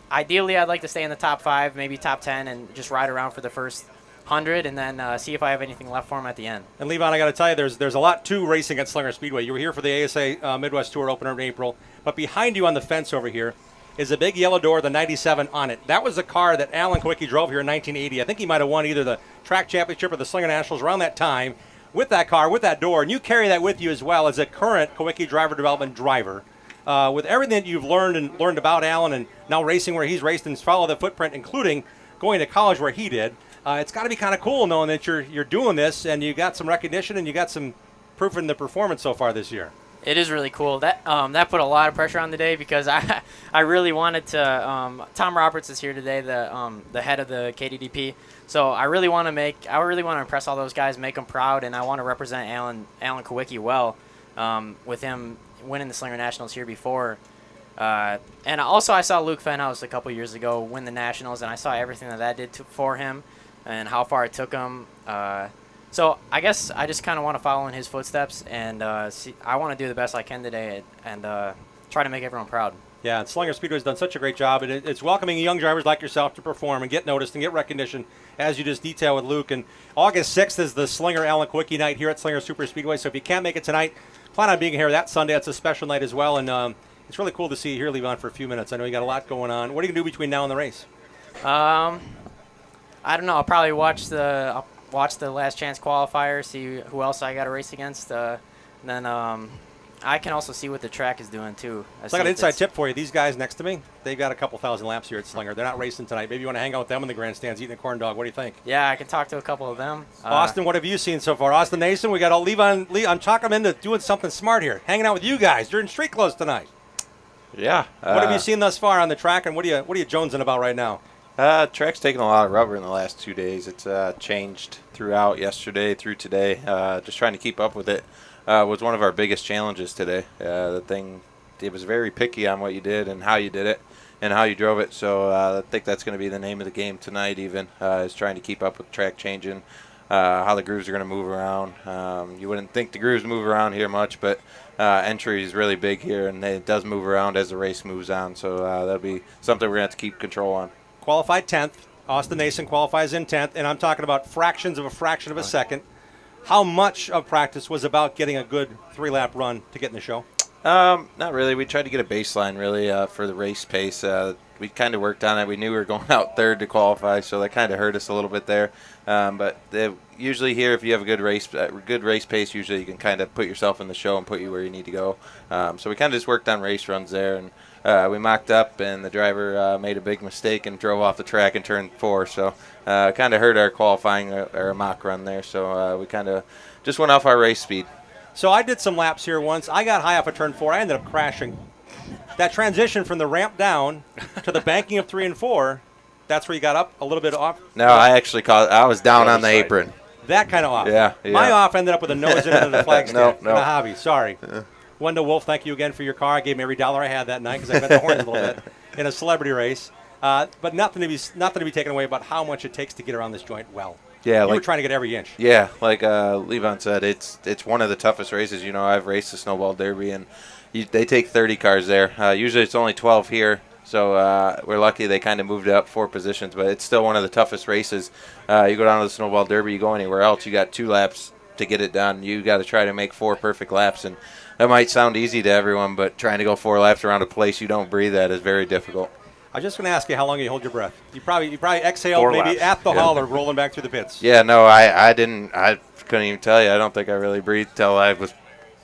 S14: ideally I'd like to stay in the top 5, maybe top 10, and just ride around for the first 100 and then see if I have anything left for him at the end.
S2: And Levon, I got to tell you, there's a lot to racing at Slinger Speedway. You were here for the ASA Midwest Tour opener in April, but behind you on the fence over here is a big yellow door, the 97 on it. That was a car that Alan Kowicki drove here in 1980. I think he might have won either the track championship or the Slinger Nationals around that time with that car, with that door, and you carry that with you as well as a current Kowicki driver development driver. With everything that you've learned about Alan and now racing where he's raced and follow the footprint, including going to college where he did, it's got to be kind of cool knowing that you're doing this and you got some recognition and you got some proof in the performance so far this year.
S14: It is really cool. That put a lot of pressure on the day because I really wanted to. Tom Roberts is here today, the head of the KDDP. So I really want to impress all those guys, make them proud, and I want to represent Alan Kowicki well with him winning the Slinger Nationals here before. And also I saw Luke Fenhouse a couple years ago win the Nationals, and I saw everything that did for him and how far it took him. So I guess I just kind of want to follow in his footsteps, and I want to do the best I can today and try to make everyone proud.
S2: Yeah, and Slinger Speedway has done such a great job. It's welcoming young drivers like yourself to perform and get noticed and get recognition, as you just detailed with Luke. And August 6th is the Slinger Alan Kowicki night here at Slinger Super Speedway. So if you can't make it tonight, plan on being here that Sunday. It's a special night as well, and it's really cool to see you here, Levon, for a few minutes. I know you got a lot going on. What are you going to do between now and the race?
S14: I don't know. I'll probably watch the last chance qualifier, see who else I got to race against, and then I can also see what the track is doing too.
S2: So I got an inside tip for you. These guys next to me, they've got a couple thousand laps here at Slinger. They're not racing tonight. Maybe you want to hang out with them in the grandstands eating a corn dog. What do you think?
S14: Yeah, I can talk to a couple of them.
S2: Austin, what have you seen so far? Austin Nason, we got all I'm talking them into doing something smart here, hanging out with you guys. You're in street clothes tonight.
S15: Yeah.
S2: What have you seen thus far on the track, and what are you jonesing about right now?
S15: Track's taking a lot of rubber in the last 2 days. It's changed throughout yesterday through today. Just trying to keep up with it was one of our biggest challenges today. It was very picky on what you did and how you did it and how you drove it. So I think that's going to be the name of the game tonight even, is trying to keep up with track changing, how the grooves are going to move around. You wouldn't think the grooves move around here much, but entry is really big here, and it does move around as the race moves on. So that'll be something we're going to have to keep control on.
S2: Qualified 10th. Austin Nason qualifies in 10th, and I'm talking about fractions of a fraction of a second. How much of practice was about getting a good 3-lap run to get in the show?
S15: Not really. We tried to get a baseline, really, for the race pace. We kind of worked on it. We knew we were going out third to qualify, so that kind of hurt us a little bit there. But usually here, if you have a good race pace, usually you can kind of put yourself in the show and put you where you need to go. So we kind of just worked on race runs there, and we mocked up, and the driver made a big mistake and drove off the track in turn 4. So kind of hurt our qualifying or mock run there. So we kind of just went off our race speed.
S2: So I did some laps here once. I got high off of turn 4. I ended up crashing. That transition from the ramp down to the banking of 3 and 4, that's where you got up a little bit off?
S15: No, I was down on the apron.
S2: That kind of off.
S15: Yeah.
S2: My off ended up with a nose into the flagstaff.
S15: No.
S2: The hobby. Sorry. Wendell Wolf, thank you again for your car. I gave him every dollar I had that night because I bet the horns a little bit in a celebrity race. But nothing to be taken away about how much it takes to get around this joint well.
S15: Yeah,
S2: you were trying to get every inch.
S15: Yeah, like Levon said, it's one of the toughest races. I've raced the Snowball Derby, and they take 30 cars there. Usually it's only 12 here, so we're lucky they kind of moved it up 4 positions, but it's still one of the toughest races. You go down to the Snowball Derby, you go anywhere else, you got 2 laps to get it done. You got to try to make 4 perfect laps, and that might sound easy to everyone, but trying to go 4 laps around a place you don't breathe at is very difficult.
S2: I was just going to ask you how long you hold your breath. You probably exhaled maybe at the hall or rolling back through the pits.
S15: Yeah, no, I didn't. I couldn't even tell you. I don't think I really breathed till I was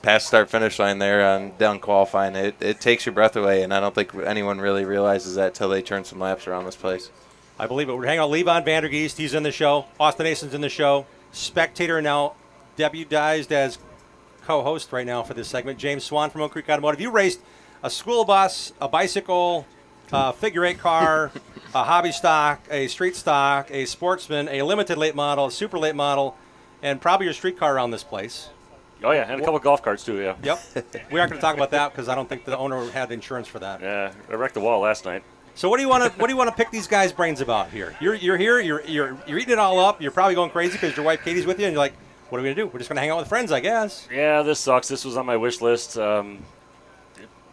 S15: past start-finish line there on down qualifying. It takes your breath away, and I don't think anyone really realizes that till they turn some laps around this place.
S2: I believe it. We're hanging out with Levon Vandergeest. He's in the show. Austin Nason's in the show. Spectator now deputized as co-host right now for this segment. James Swan from Oak Creek Automotive. You raced a school bus, a bicycle, figure 8 car, a hobby stock, a street stock, a sportsman, a limited late model, a super late model, and probably your street car around this place.
S16: Oh, yeah, and a couple of golf carts, too, yeah.
S2: Yep. We aren't going to talk about that because I don't think the owner had insurance for that.
S16: Yeah, I wrecked the wall last night.
S2: So what do you want to pick these guys' brains about here? You're here, you're eating it all up. You're probably going crazy because your wife Katie's with you, and you're like, what are we going to do? We're just going to hang out with friends, I guess.
S16: Yeah, this sucks. This was on my wish list.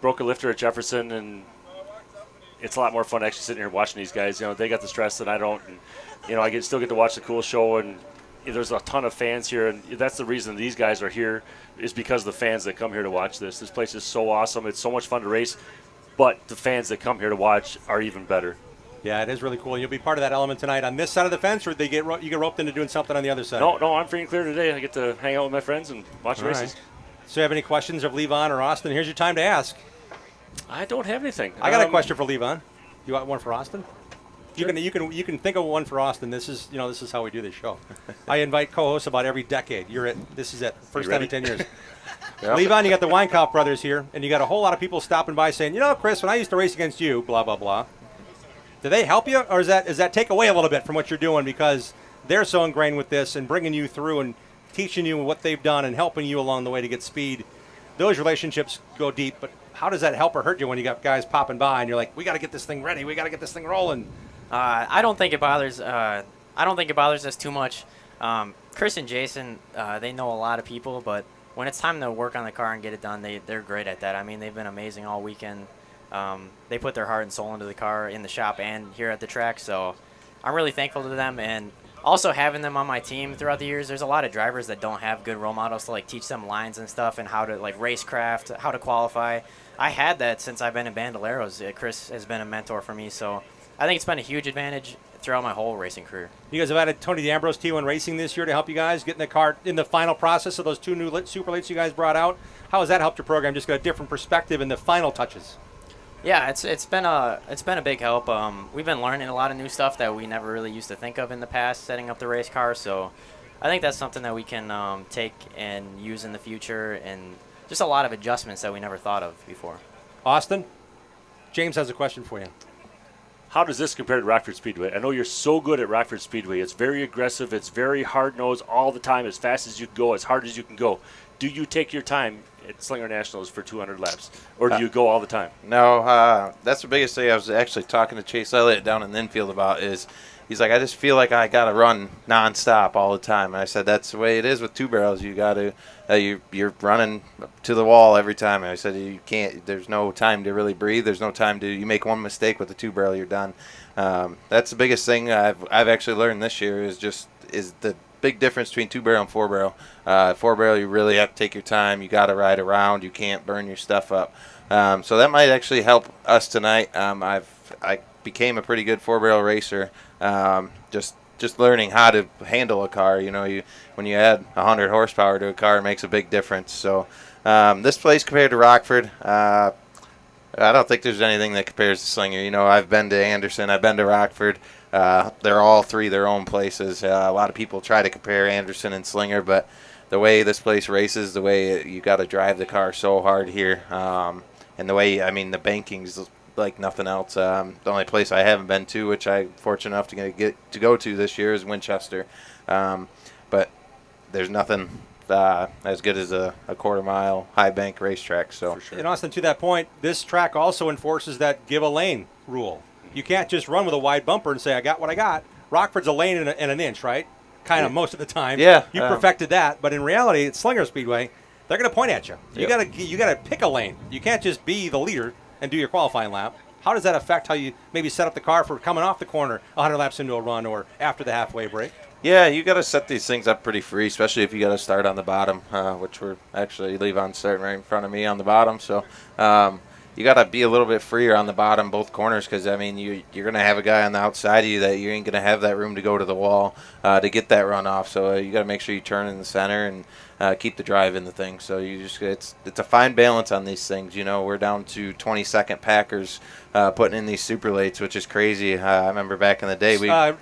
S16: Broke a lifter at Jefferson, and it's a lot more fun actually sitting here watching these guys. They got the stress that I don't, and I still get to watch the cool show, and there's a ton of fans here, and that's the reason these guys are here is because of the fans that come here to watch this. This place is so awesome. It's so much fun to race, but the fans that come here to watch are even better.
S2: Yeah, it is really cool. You'll be part of that element tonight on this side of the fence, or you get roped into doing something on the other side?
S16: No, I'm free and clear today. I get to hang out with my friends and watch races.
S2: Right. So you have any questions of Levon or Austin? Here's your time to ask.
S16: I don't have anything.
S2: I got a question for Levon. You want one for Austin? Sure. You can think of one for Austin. This is how we do this show. I invite co-hosts about every decade. This is it. First time in 10 years. Yep. Levon, you got the Weinkauf brothers here, and you got a whole lot of people stopping by saying, Chris, when I used to race against you, blah blah blah. Do they help you, or is that take away a little bit from what you're doing because they're so ingrained with this and bringing you through and teaching you what they've done and helping you along the way to get speed? Those relationships go deep, but how does that help or hurt you when you got guys popping by and you're like, we got to get this thing ready, we got to get this thing rolling?
S14: I don't think it bothers. I don't think it bothers us too much. Chris and Jason, they know a lot of people, but when it's time to work on the car and get it done, they're great at that. I mean, they've been amazing all weekend. They put their heart and soul into the car in the shop and here at the track, so I'm really thankful to them. And also having them on my team throughout the years, there's a lot of drivers that don't have good role models to teach them lines and stuff and how to racecraft, how to qualify. I had that since I've been in Bandoleros. Chris has been a mentor for me, so I think it's been a huge advantage throughout my whole racing career.
S2: You guys have added Tony D'Ambrose T1 Racing this year to help you guys get in the car in the final process of those 2 new super lates you guys brought out. How has that helped your program? Just get a different perspective in the final touches.
S14: Yeah, it's been a big help. We've been learning a lot of new stuff that we never really used to think of in the past, setting up the race car. So I think that's something that we can take and use in the future, and just a lot of adjustments that we never thought of before.
S2: Austin, James has a question for you.
S16: How does this compare to Rockford Speedway? I know you're so good at Rockford Speedway. It's very aggressive. It's very hard-nosed all the time, as fast as you can go, as hard as you can go. Do you take your time at Slinger Nationals for 200 laps, or do you go all the time?
S15: No, that's the biggest thing I was actually talking to Chase Elliott down in Linfield about is he's like, I just feel like I got to run nonstop all the time. And I said, that's the way it is with two barrels. You got to, you're running to the wall every time. And I said, you can't, there's no time to really breathe. There's no time to, you make one mistake with the two barrel, you're done. That's the biggest thing I've actually learned this year is the big difference between two barrel and four barrel. Four barrel, you really have to take your time. You got to ride around. You can't burn your stuff up. So that might actually help us tonight. I became a pretty good four barrel racer. Just learning how to handle a car. You know, when you add 100 horsepower to a car, it makes a big difference. So this place compared to Rockford, I don't think there's anything that compares to Slinger. You know, I've been to Anderson, I've been to Rockford. They're all three their own places. A lot of people try to compare Anderson and Slinger, but the way this place races, the way you got to drive the car so hard here, and the way, I mean, the banking's like nothing else. The only place I haven't been to, which I'm fortunate enough to get to go to this year, is Winchester. But there's nothing as good as a quarter-mile high-bank racetrack. So, for sure.
S2: And Austin, to that point, this track also enforces that give a lane rule. You can't just run with a wide bumper and say, I got what I got. Rockford's a lane and an inch, right? Kind of most of the time.
S15: Yeah.
S2: You perfected that. But in reality, at Slinger Speedway, they're going to point at you.
S15: Yep.
S2: You got to pick a lane. You can't just be the leader and do your qualifying lap. How does that affect how you maybe set up the car for coming off the corner 100 laps into a run or after the halfway break?
S15: Yeah, you got to set these things up pretty free, especially if you got to start on the bottom, which we're actually Levon starting right in front of me on the bottom. So you got to be a little bit freer on the bottom, both corners, because, I mean, you're going to have a guy on the outside of you that you ain't going to have that room to go to the wall to get that run off. So you got to make sure you turn in the center and keep the drive in the thing. So it's a fine balance on these things. You know, we're down to 22nd Packers putting in these super lates, which is crazy. I remember back in the day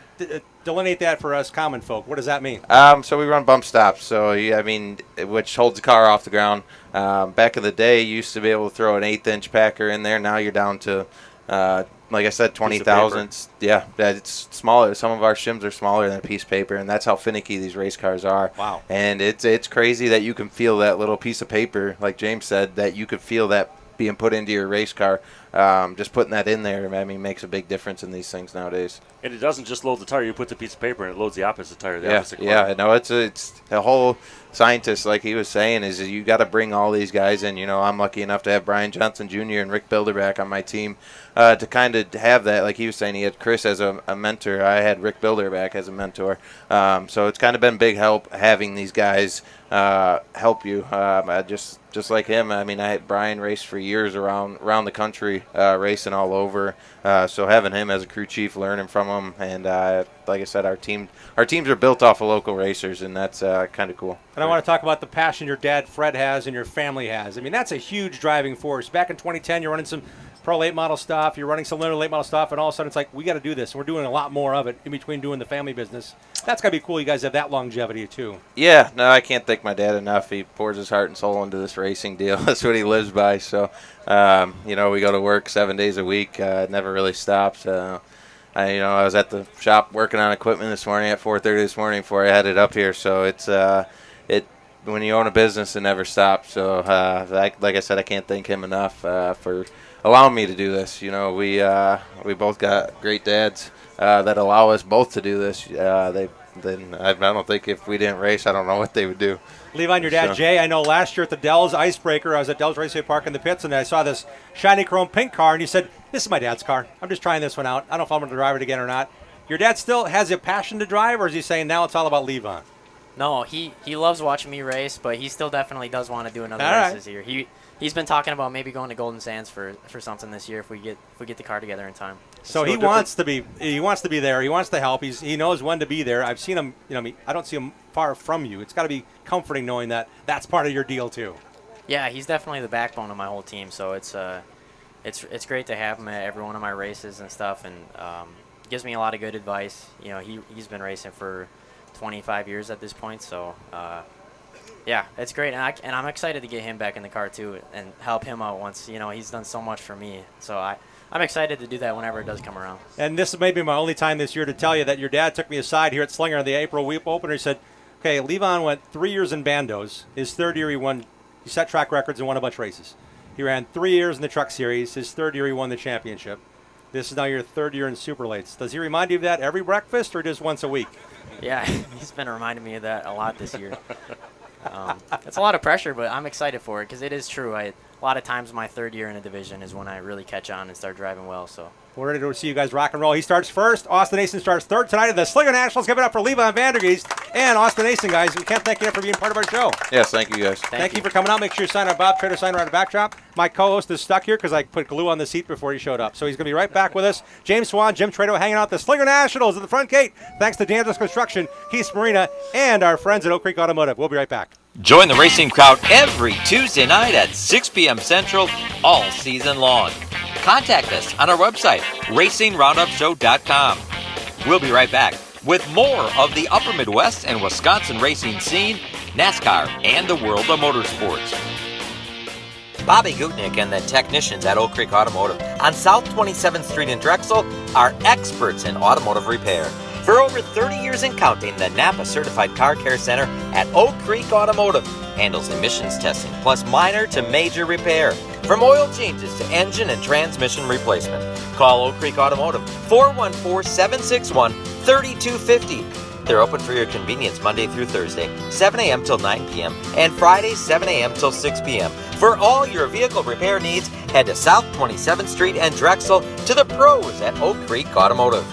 S2: delineate that for us common folk. What does that mean?
S15: So we run bump stops. So, I mean, which holds the car off the ground. Back in the day, you used to be able to throw an 1/8-inch packer in there. Now you're down to, like I said, 20,000. Yeah, it's smaller. Some of our shims are smaller than a piece of paper, and that's how finicky these race cars are.
S2: Wow.
S15: And it's crazy that you can feel that little piece of paper, like James said, that you could feel that being put into your race car. Just putting that in there, I mean, makes a big difference in these things nowadays.
S16: And it doesn't just load the tire. You put the piece of paper and it loads the opposite tire.
S15: Yeah, no, it's the whole scientist, like he was saying, is you got to bring all these guys in. You know, I'm lucky enough to have Brian Johnson Jr. and Rick Bilderback on my team to kind of have that. Like he was saying, he had Chris as a mentor. I had Rick Bilderback as a mentor. So it's kind of been big help having these guys help you. Just like him, I mean, I had Brian race for years around the country, racing all over. So having him as a crew chief, learning from him, and like I said, our teams are built off of local racers, and that's kind of cool.
S2: And I want to talk about the passion your dad Fred has and your family has. I mean, that's a huge driving force. Back in 2010, you're running some pro late model stuff, you're running some limited late model stuff, and all of a sudden it's like, we got to do this. And we're doing a lot more of it in between doing the family business. That's got to be cool. You guys have that longevity too.
S15: Yeah, no, I can't thank my dad enough. He pours his heart and soul into this racing deal. That's what he lives by. So, you know, we go to work 7 days a week. It never really stops. I was at the shop working on equipment this morning at 4:30 this morning before I headed up here. So it's when you own a business, it never stops. So like I said, I can't thank him enough for allowing me to do this. You know, we both got great dads that allow us both to do this. I don't think if we didn't race, I don't know what they would do.
S2: Levon, your dad, Jay, I know last year at the Dells Icebreaker, I was at Dells Raceway Park in the pits, and I saw this shiny chrome pink car, and he said, this is my dad's car. I'm just trying this one out. I don't know if I'm going to drive it again or not. Your dad still has a passion to drive, or is he saying now it's all about Levon?
S14: No, he loves watching me race, but he still definitely does want to do another
S2: all
S14: race this year. He's been talking about maybe going to Golden Sands for something this year if we get the car together in time.
S2: So he wants to be there. He wants to help. He knows when to be there. I've seen him. I don't see him far from you. It's got to be comforting knowing that that's part of your deal too.
S14: Yeah, he's definitely the backbone of my whole team. So it's great to have him at every one of my races and stuff, and gives me a lot of good advice. You know, he's been racing for 25 years at this point, so yeah, it's great, and I'm excited to get him back in the car too and help him out once. You know, he's done so much for me, so I'm excited to do that whenever it does come around.
S2: And this may be my only time this year to tell you that your dad took me aside here at Slinger on the April Week opener. He said, "Okay, Levon went 3 years in bandos. His third year he set track records and won a bunch of races. He ran 3 years in the Truck Series. His third year he won the championship. This is now your third year in Super Lates. Does he remind you of that every breakfast or just once a week?"
S14: Yeah, he's been reminding me of that a lot this year. It's a lot of pressure, but I'm excited for it because it is true. A lot of times my third year in a division is when I really catch on and start driving well. So
S2: we're ready to see you guys rock and roll. He starts first. Austin Nason starts third tonight at the Slinger Nationals. Give it up for Levon Vandergeest and Austin Nason, guys. We can't thank you enough for being part of our show.
S15: Yes, thank you, guys.
S2: Thank you for coming out. Make sure you sign our Bob Trader sign around the backdrop. My co-host is stuck here because I put glue on the seat before he showed up. So he's going to be right back with us. James Swan, Jim Trado hanging out at the Slinger Nationals at the front gate. Thanks to Danvers Construction, Keith Marina, and our friends at Oak Creek Automotive. We'll be right back.
S1: Join the racing crowd every Tuesday night at 6 p.m. Central all season long. Contact us on our website, racingroundupshow.com. We'll be right back with more of the Upper Midwest and Wisconsin racing scene, NASCAR, and the world of motorsports. Bobby Gutnick and the technicians at Oak Creek Automotive on South 27th Street in Drexel are experts in automotive repair. For over 30 years and counting, the Napa Certified Car Care Center at Oak Creek Automotive handles emissions testing plus minor to major repair. From oil changes to engine and transmission replacement. Call Oak Creek Automotive, 414-761-3250. They're open for your convenience Monday through Thursday, 7 a.m. till 9 p.m. and Friday, 7 a.m. till 6 p.m. For all your vehicle repair needs, head to South 27th Street and Drexel to the pros at Oak Creek Automotive.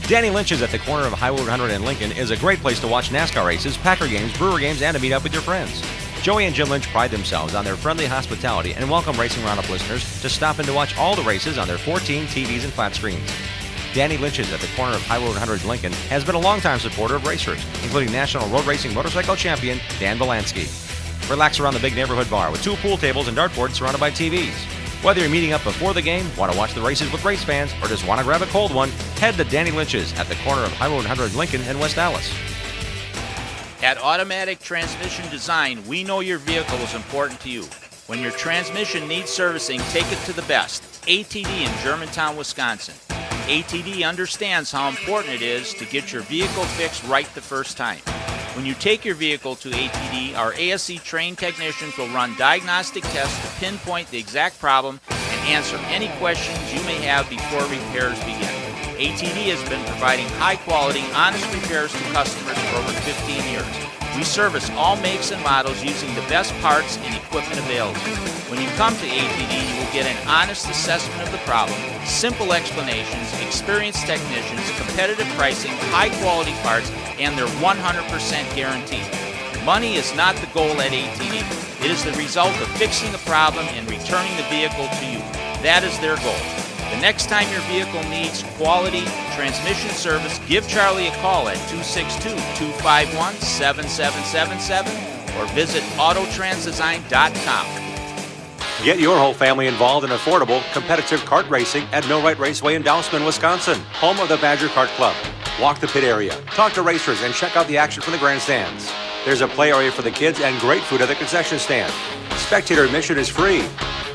S2: Danny Lynch's at the corner of Highway 100 and Lincoln is a great place to watch NASCAR races, Packer games, Brewer games, and to meet up with your friends. Joey and Jim Lynch pride themselves on their friendly hospitality and welcome Racing Roundup listeners to stop in to watch all the races on their 14 TVs and flat screens. Danny Lynch's at the corner of Highway 100 and Lincoln has been a longtime supporter of racers, including National Road Racing Motorcycle Champion Dan Volansky. Relax around the big neighborhood bar with 2 pool tables and dartboards surrounded by TVs. Whether you're meeting up before the game, want to watch the races with race fans, or just want to grab a cold one, head to Danny Lynch's at the corner of Highway 100 Lincoln and West Dallas.
S17: At Automatic Transmission Design, we know your vehicle is important to you. When your transmission needs servicing, take it to the best. ATD in Germantown, Wisconsin. ATD understands how important it is to get your vehicle fixed right the first time. When you take your vehicle to ATD, our ASE trained technicians will run diagnostic tests to pinpoint the exact problem and answer any questions you may have before repairs begin. ATD has been providing high-quality, honest repairs to customers for over 15 years. We service all makes and models using the best parts and equipment available. When you come to ATD, you will get an honest assessment of the problem, simple explanations, experienced technicians, competitive pricing, high-quality parts, and their 100% guarantee. Money is not the goal at ATD. It is the result of fixing the problem and returning the vehicle to you. That is their goal. The next time your vehicle needs quality transmission service, give Charlie a call at 262-251-7777 or visit autotransdesign.com.
S2: Get your whole family involved in affordable, competitive kart racing at Millwright Raceway in Dousman, Wisconsin, home of the Badger Kart Club. Walk the pit area, talk to racers, and check out the action from the grandstands. There's a play area for the kids and great food at the concession stand. Spectator admission is free.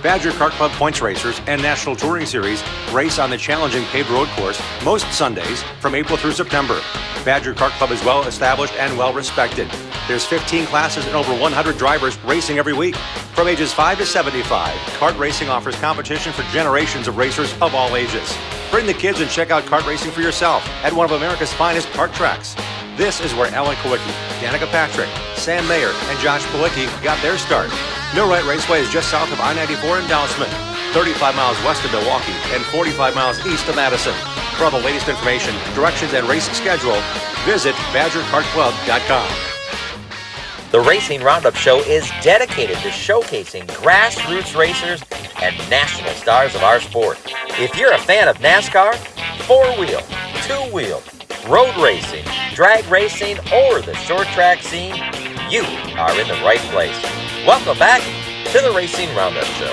S2: Badger Kart Club points racers and National Touring Series race on the challenging paved road course most Sundays from April through September. Badger Kart Club is well established and well respected. There's 15 classes and over 100 drivers racing every week. From ages 5 to 75, kart racing offers competition for generations of racers of all ages. Bring the kids and check out kart racing for yourself at one of America's finest kart tracks. This is where Alan Kowicki, Danica Patrick, Sam Mayer, and Josh Kowicki got their start. Millwright Raceway is just south of I-94 in Dousman, 35 miles west of Milwaukee, and 45 miles east of Madison. For all the latest information, directions, and race schedule, visit BadgerKartClub.com.
S1: The Racing Roundup Show is dedicated to showcasing grassroots racers and national stars of our sport. If you're a fan of NASCAR, four-wheel, two-wheel, road racing, drag racing, or the short track scene, you are in the right place. Welcome back to the Racing Roundup Show.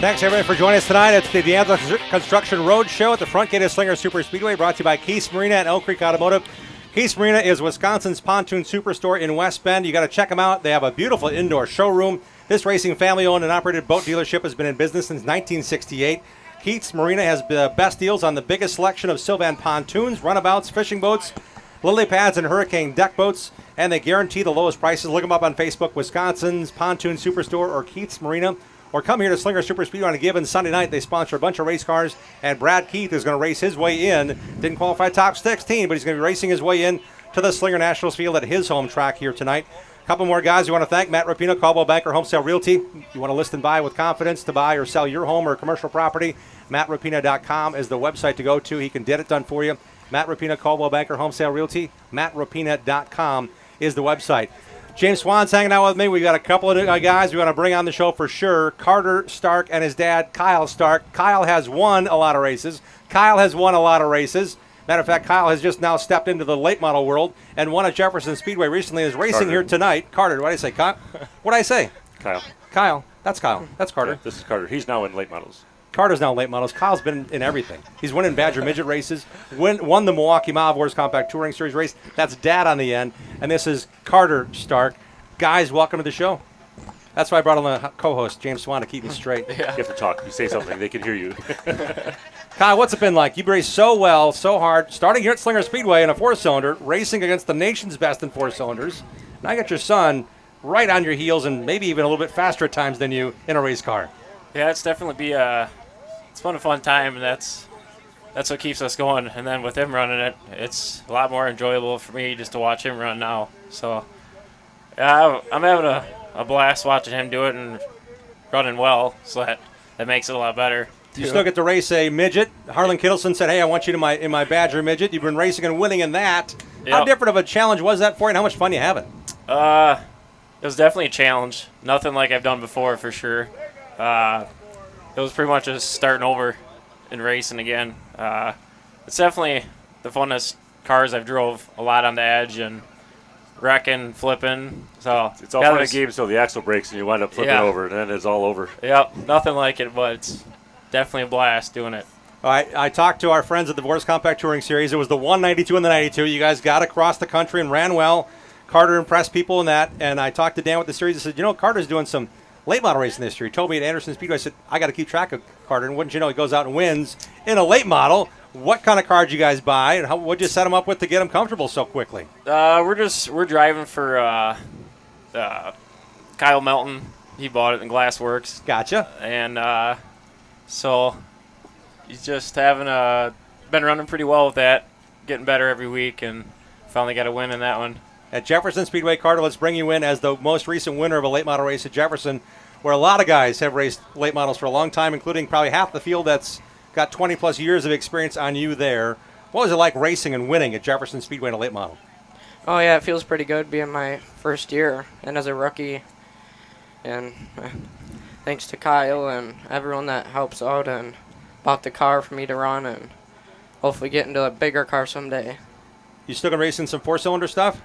S2: Thanks, everybody, for joining us tonight. It's the D'Angelo Construction Road Show at the front gate of Slinger Super Speedway, brought to you by Keith's Marina and Elk Creek Automotive. Keith's Marina is Wisconsin's pontoon superstore in West Bend. You got to check them out. They have a beautiful indoor showroom. This racing family-owned and operated boat dealership has been in business since 1968. Keith's Marina has the best deals on the biggest selection of Sylvan pontoons, runabouts, fishing boats, lily pads, and hurricane deck boats, and they guarantee the lowest prices. Look them up on Facebook, Wisconsin's Pontoon Superstore or Keith's Marina, or come here to Slinger Super Speedway on a given Sunday night. They sponsor a bunch of race cars, and Brad Keith is going to race his way in. Didn't qualify top 16, but he's going to be racing his way in to the Slinger Nationals field at his home track here tonight. A couple more guys we want to thank. Matt Rapino, Caldwell Banker Home Sale Realty. You want to list and buy with confidence to buy or sell your home or commercial property, MattRapina.com is the website to go to. He can get it done for you. Matt Rapina, Caldwell Banker Home Sale Realty. MattRapina.com is the website. James Swan's hanging out with me. We got a couple of guys we want to bring on the show for sure. Carter Stark and his dad, Kyle Stark. Kyle has won a lot of races. Matter of fact, Kyle has just now stepped into the late model world and won at Jefferson Speedway recently. Is racing
S16: Carter.
S2: here tonight. Carter, what did I say? Kyle? What did I say?
S16: Kyle.
S2: Kyle. That's Kyle. That's Carter.
S16: Yeah, this is Carter. He's now in late models.
S2: Carter's now in late models. Kyle's been in everything. He's winning Badger Midget races, won the Milwaukee Mile Wars Compact Touring Series race. That's Dad on the end. And this is Carter Stark. Guys, welcome to the show. That's why I brought on the co-host, James Swan, to keep me straight.
S16: You have to talk. You say something, they can hear you.
S2: Kyle, what's it been like? You've raced so well, so hard, starting here at Slinger Speedway in a four-cylinder, racing against the nation's best in four cylinders. Now you got your son right on your heels and maybe even a little bit faster at times than you in a race car.
S14: Yeah, it's definitely it's been a fun time, and that's what keeps us going. And then with him running it, it's a lot more enjoyable for me just to watch him run now. So yeah, I'm having a blast watching him do it and running well, so that makes it a lot better.
S2: You still get to race a midget. Harlan Kittleson said, hey, I want you in my Badger midget. You've been racing and winning in that.
S14: Yep.
S2: How different of a challenge was that for you, and how much fun you having?
S14: It was definitely a challenge. Nothing like I've done before, for sure. It was pretty much just starting over and racing again. It's definitely the funnest cars I've drove a lot on the edge and wrecking, flipping. So
S16: It's all fun and games until the axle breaks and you wind up flipping over, and then it's all over.
S14: Yep, nothing like it, but it's definitely a blast doing it.
S2: All right, I talked to our friends at the Wars Compact Touring Series. It was the 192 and the 92. You guys got across the country and ran well. Carter impressed people in that, and I talked to Dan with the series. I said, Carter's doing some late model racing this year. He told me at Anderson Speedway, I said, I got to keep track of Carter, and wouldn't you know, he goes out and wins in a late model. What kind of car did you guys buy, and what'd you set him up with to get him comfortable so quickly?
S14: We're driving for Kyle Melton. He bought it in Glassworks.
S2: Gotcha.
S14: And so he's just been running pretty well with that, getting better every week, and finally got a win in that one.
S2: At Jefferson Speedway, Carter, let's bring you in as the most recent winner of a late model race at Jefferson, where a lot of guys have raced late models for a long time, including probably half the field that's got 20-plus years of experience on you there. What was it like racing and winning at Jefferson Speedway in a late model?
S18: Oh, yeah, it feels pretty good being my first year and as a rookie. And thanks to Kyle and everyone that helps out and bought the car for me to run and hopefully get into a bigger car someday.
S2: You still going to race in some four-cylinder stuff?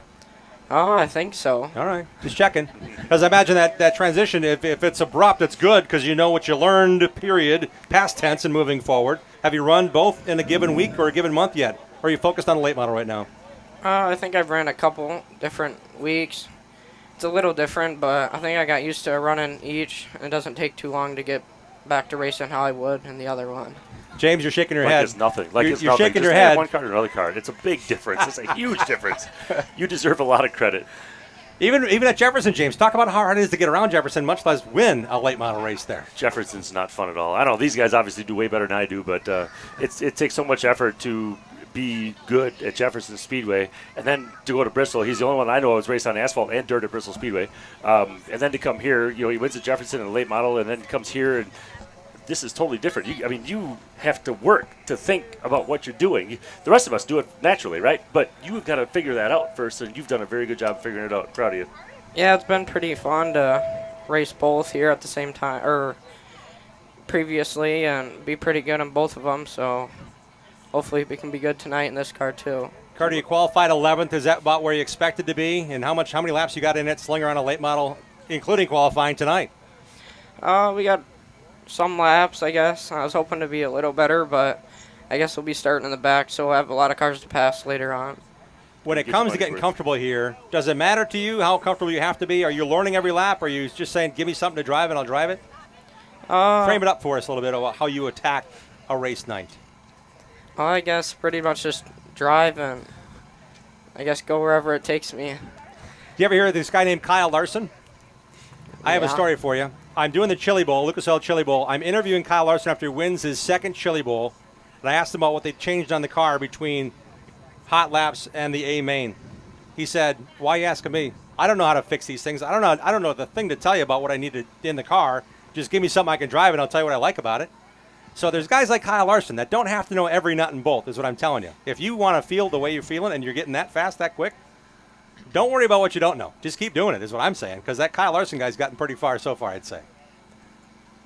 S18: Oh, I think so.
S2: All right, just checking. Because I imagine that transition, if it's abrupt, it's good because you know what you learned, period, past tense and moving forward. Have you run both in a given week or a given month yet? Or are you focused on the late model right now?
S18: I think I've ran a couple different weeks. It's a little different, but I think I got used to running each. And it doesn't take too long to get back to racing how I would in the other one.
S2: James, you're shaking your head.
S16: It's nothing.
S2: You're
S16: nothing.
S2: shaking
S16: Just
S2: your
S16: add
S2: head.
S16: one card or another card. It's a big difference. It's a huge difference. You deserve a lot of credit.
S2: Even at Jefferson, James, talk about how hard it is to get around Jefferson, much less win a late model race there.
S16: Jefferson's not fun at all. I don't know. These guys obviously do way better than I do, but it takes so much effort to be good at Jefferson Speedway, and then to go to Bristol. He's the only one I know who's raced on asphalt and dirt at Bristol Speedway. And then to come here, he wins at Jefferson in a late model, and then comes here, and this is totally different. You have to work to think about what you're doing. The rest of us do it naturally, right? But you've got to figure that out first, and you've done a very good job figuring it out. Proud of you.
S18: Yeah, it's been pretty fun to race both here at the same time, or previously, and be pretty good on both of them. So hopefully we can be good tonight in this car too.
S2: Carter, you qualified 11th. Is that about where you expected to be? And how many laps you got in at Slinger on a late model, including qualifying tonight?
S18: We got some laps, I guess. I was hoping to be a little better, but I guess we'll be starting in the back, so we'll have a lot of cars to pass later on.
S2: When it comes to getting comfortable here, does it matter to you how comfortable you have to be? Are you learning every lap? Or are you just saying, give me something to drive and I'll drive it? Frame it up for us a little bit about how you attack a race night.
S18: Well, I guess pretty much just drive and I guess go wherever it takes me.
S2: Do you ever hear of this guy named Kyle Larson? I have a
S18: Yeah.
S2: story for you. I'm doing the Chili Bowl, Lucas Oil Chili Bowl. I'm interviewing Kyle Larson after he wins his second Chili Bowl. And I asked him about what they changed on the car between hot laps and the A main. He said, "Why are you asking me? I don't know how to fix these things. I don't know the thing to tell you about what I need in the car. Just give me something I can drive and I'll tell you what I like about it." So there's guys like Kyle Larson that don't have to know every nut and bolt, is what I'm telling you. If you want to feel the way you're feeling and you're getting that fast, that quick, don't worry about what you don't know. Just keep doing it, is what I'm saying. Because that Kyle Larson guy's gotten pretty far so far, I'd say.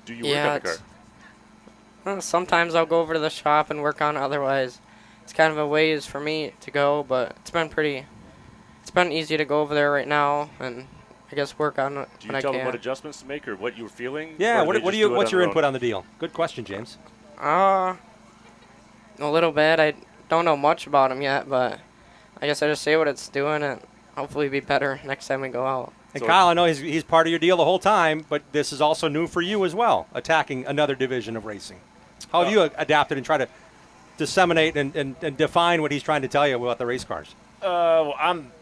S16: Do you work on the car?
S18: Well, sometimes I'll go over to the shop and work on it. Otherwise, it's kind of a ways for me to go, but it's been easy to go over there right now and I guess work on it
S16: Do
S18: when
S16: you
S18: I
S16: tell
S18: can.
S16: them what adjustments to make or what you were feeling?
S2: Yeah,
S16: Or do they just do it
S2: what's
S16: on
S2: your
S16: their
S2: input
S16: own?
S2: on the deal? Good question, James.
S18: A little bit. I don't know much about them yet, but I guess I just say what it's doing and hopefully be better next time we go out.
S2: And Kyle, I know he's part of your deal the whole time, but this is also new for you as well, attacking another division of racing. How have you adapted and try to disseminate and define what he's trying to tell you about the race cars?
S19: Well, I'm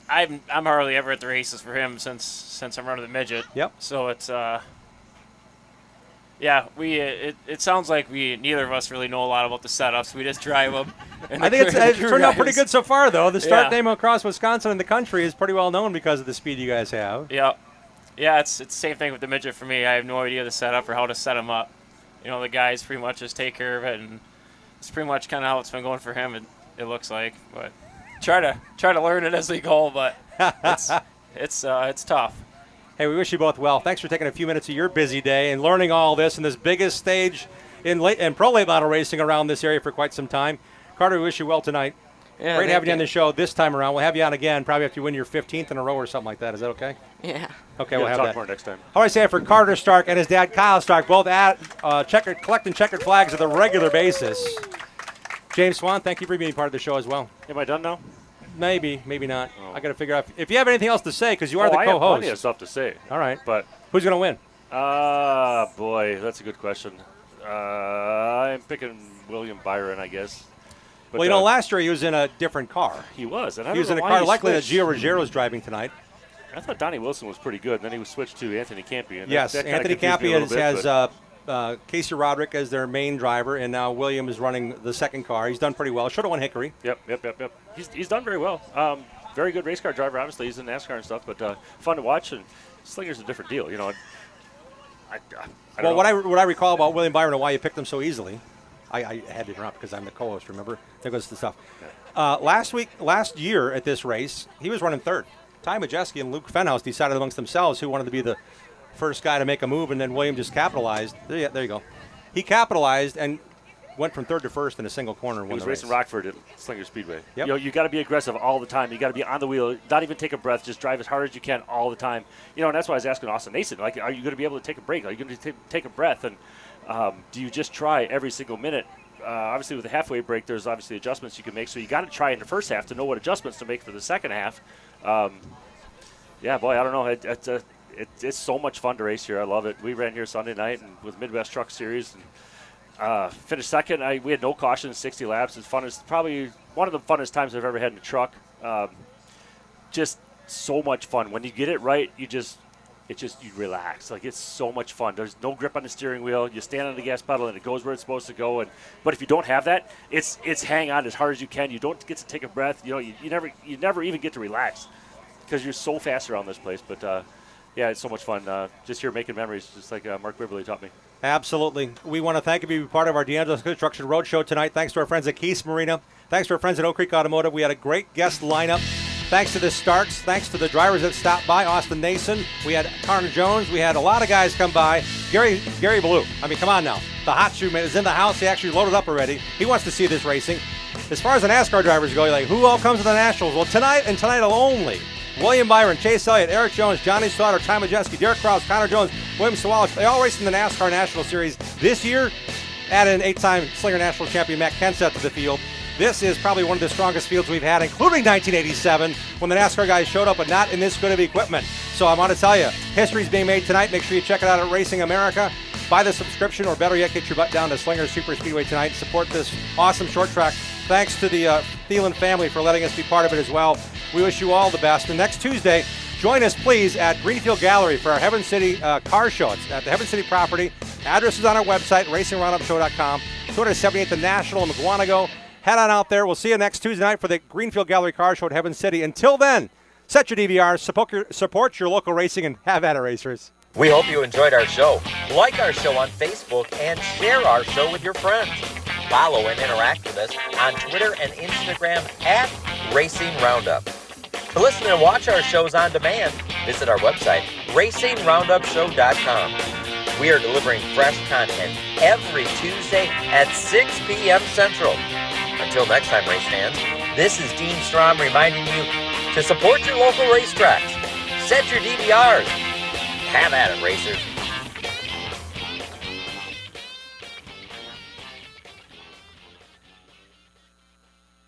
S19: hardly ever at the races for him since I'm running the midget.
S2: Yep.
S19: So it's yeah, it sounds like neither of us really know a lot about the setups. We just drive them.
S2: I think it's turned out pretty good so far, though. The start
S19: Yeah.
S2: name across Wisconsin and the country is pretty well known because of the speed you guys have.
S19: Yeah, yeah. It's the same thing with the midget for me. I have no idea the setup or how to set them up. You know, the guys pretty much just take care of it, and it's pretty much kind of how it's been going for him. It looks like, but try to learn it as we go. But it's tough.
S2: Hey, we wish you both well. Thanks for taking a few minutes of your busy day and learning all this in this biggest stage in pro late model racing around this area for quite some time. Carter, we wish you well tonight.
S18: Yeah,
S2: Great
S18: thank
S2: having you on
S18: you.
S2: the show this time around. We'll have you on again probably after you win your 15th in a row or something like that. Is that okay?
S18: Yeah.
S2: Okay, we'll have
S16: talk
S2: that.
S16: more next time.
S2: All right, say it for Carter Stark and his dad Kyle Stark, both at collecting checkered flags on a regular basis. James Swan, thank you for being part of the show as well.
S16: Am I done now?
S2: Maybe, maybe not. I got to figure out if you have anything else to say because you are the
S16: I have
S2: co-host.
S16: plenty of stuff to say.
S2: All right,
S16: but
S2: who's going to win?
S16: Boy, that's a good question. I'm picking William Byron, I guess. But,
S2: Well, you know, last year he was in a different car.
S16: He was, and I
S2: he
S16: don't
S2: was
S16: know
S2: in a
S16: why
S2: car
S16: he
S2: likely that
S16: switched.
S2: Gio Rogero's driving tonight.
S16: I thought Donnie Wilson was pretty good, and then he was switched to Anthony Campy. And
S2: Yes,
S16: that kinda
S2: Anthony
S16: confused me a
S2: Campy
S16: little bit,
S2: has Casey Roderick as their main driver, and now William is running the second car. He's done pretty well. Should have won Hickory.
S16: Yep. He's done very well. Very good race car driver, obviously. He's in NASCAR and stuff, but fun to watch. And Slinger's a different deal, you know. I don't know.
S2: What I recall about William Byron and why you picked him so easily, I had to interrupt because I'm the co-host. Remember, there goes the stuff. Last year at this race, he was running third. Ty Majeski and Luke Fenhouse decided amongst themselves who wanted to be the first guy to make a move, and then William just capitalized. There you go. He capitalized and went from third to first in a single corner and
S16: He
S2: won
S16: was
S2: the race.
S16: racing Rockford at Slinger Speedway.
S2: Yep.
S16: You know, you got to be aggressive all the time. You got to be on the wheel, not even take a breath, just drive as hard as you can all the time. You know, and that's why I was asking Austin Nason, like, are you going to be able to take a break? Are you going to take a breath? And do you just try every single minute? Obviously, with the halfway break, there's obviously adjustments you can make. So you got to try in the first half to know what adjustments to make for the second half. Yeah, boy, I don't know. It's so much fun to race here. I love it. We ran here Sunday night and with Midwest Truck Series and finished second. We had no cautions, 60 laps. It's fun. It's probably one of the funnest times I've ever had in a truck. Just so much fun. When you get it right, you relax. Like, it's so much fun. There's no grip on the steering wheel. You stand on the gas pedal and it goes where it's supposed to go. But if you don't have that, it's hang on as hard as you can. You don't get to take a breath. You know, you never even get to relax because you're so fast around this place. But yeah, it's so much fun. Just here making memories, just like Mark Wibberley taught me.
S2: Absolutely. We want to thank you for being part of our D'Angelo's Construction Roadshow tonight. Thanks to our friends at Keith's Marina. Thanks to our friends at Oak Creek Automotive. We had a great guest lineup. Thanks to the Starks. Thanks to the drivers that stopped by. Austin Nason. We had Connor Jones. We had a lot of guys come by. Gary Ballou. I mean, come on now. The hot shoe man is in the house. He actually loaded up already. He wants to see this racing. As far as the NASCAR drivers go, you're like, who all comes to the Nationals? Well, tonight and tonight only, William Byron, Chase Elliott, Eric Jones, Johnny Slaughter, Ty Majeski, Derek Krause, Connor Jones, William Sawalich, they all race in the NASCAR National Series this year. Add an 8-time Slinger National Champion Matt Kenseth to the field. This is probably one of the strongest fields we've had, including 1987, when the NASCAR guys showed up, but not in this good of equipment. So I want to tell you, history's being made tonight. Make sure you check it out at Racing America. Buy the subscription, or better yet, get your butt down to Slinger Super Speedway tonight and support this awesome short track. Thanks to the Thielen family for letting us be part of it as well. We wish you all the best. And next Tuesday, join us, please, at Greenfield Gallery for our Heaven City car show. It's at the Heaven City property. Address is on our website, racingroundupshow.com. 278th and National in Mukwonago. Head on out there. We'll see you next Tuesday night for the Greenfield Gallery car show at Heaven City. Until then, set your DVRs, support your local racing, and have at it, racers.
S1: We hope you enjoyed our show. Like our show on Facebook and share our show with your friends. Follow and interact with us on Twitter and Instagram at Racing Roundup. To listen and watch our shows on demand, visit our website, racingroundupshow.com. We are delivering fresh content every Tuesday at 6 p.m. Central. Until next time, race fans, this is Dean Strom reminding you to support your local racetracks. Set your DVRs. Have at it, racers.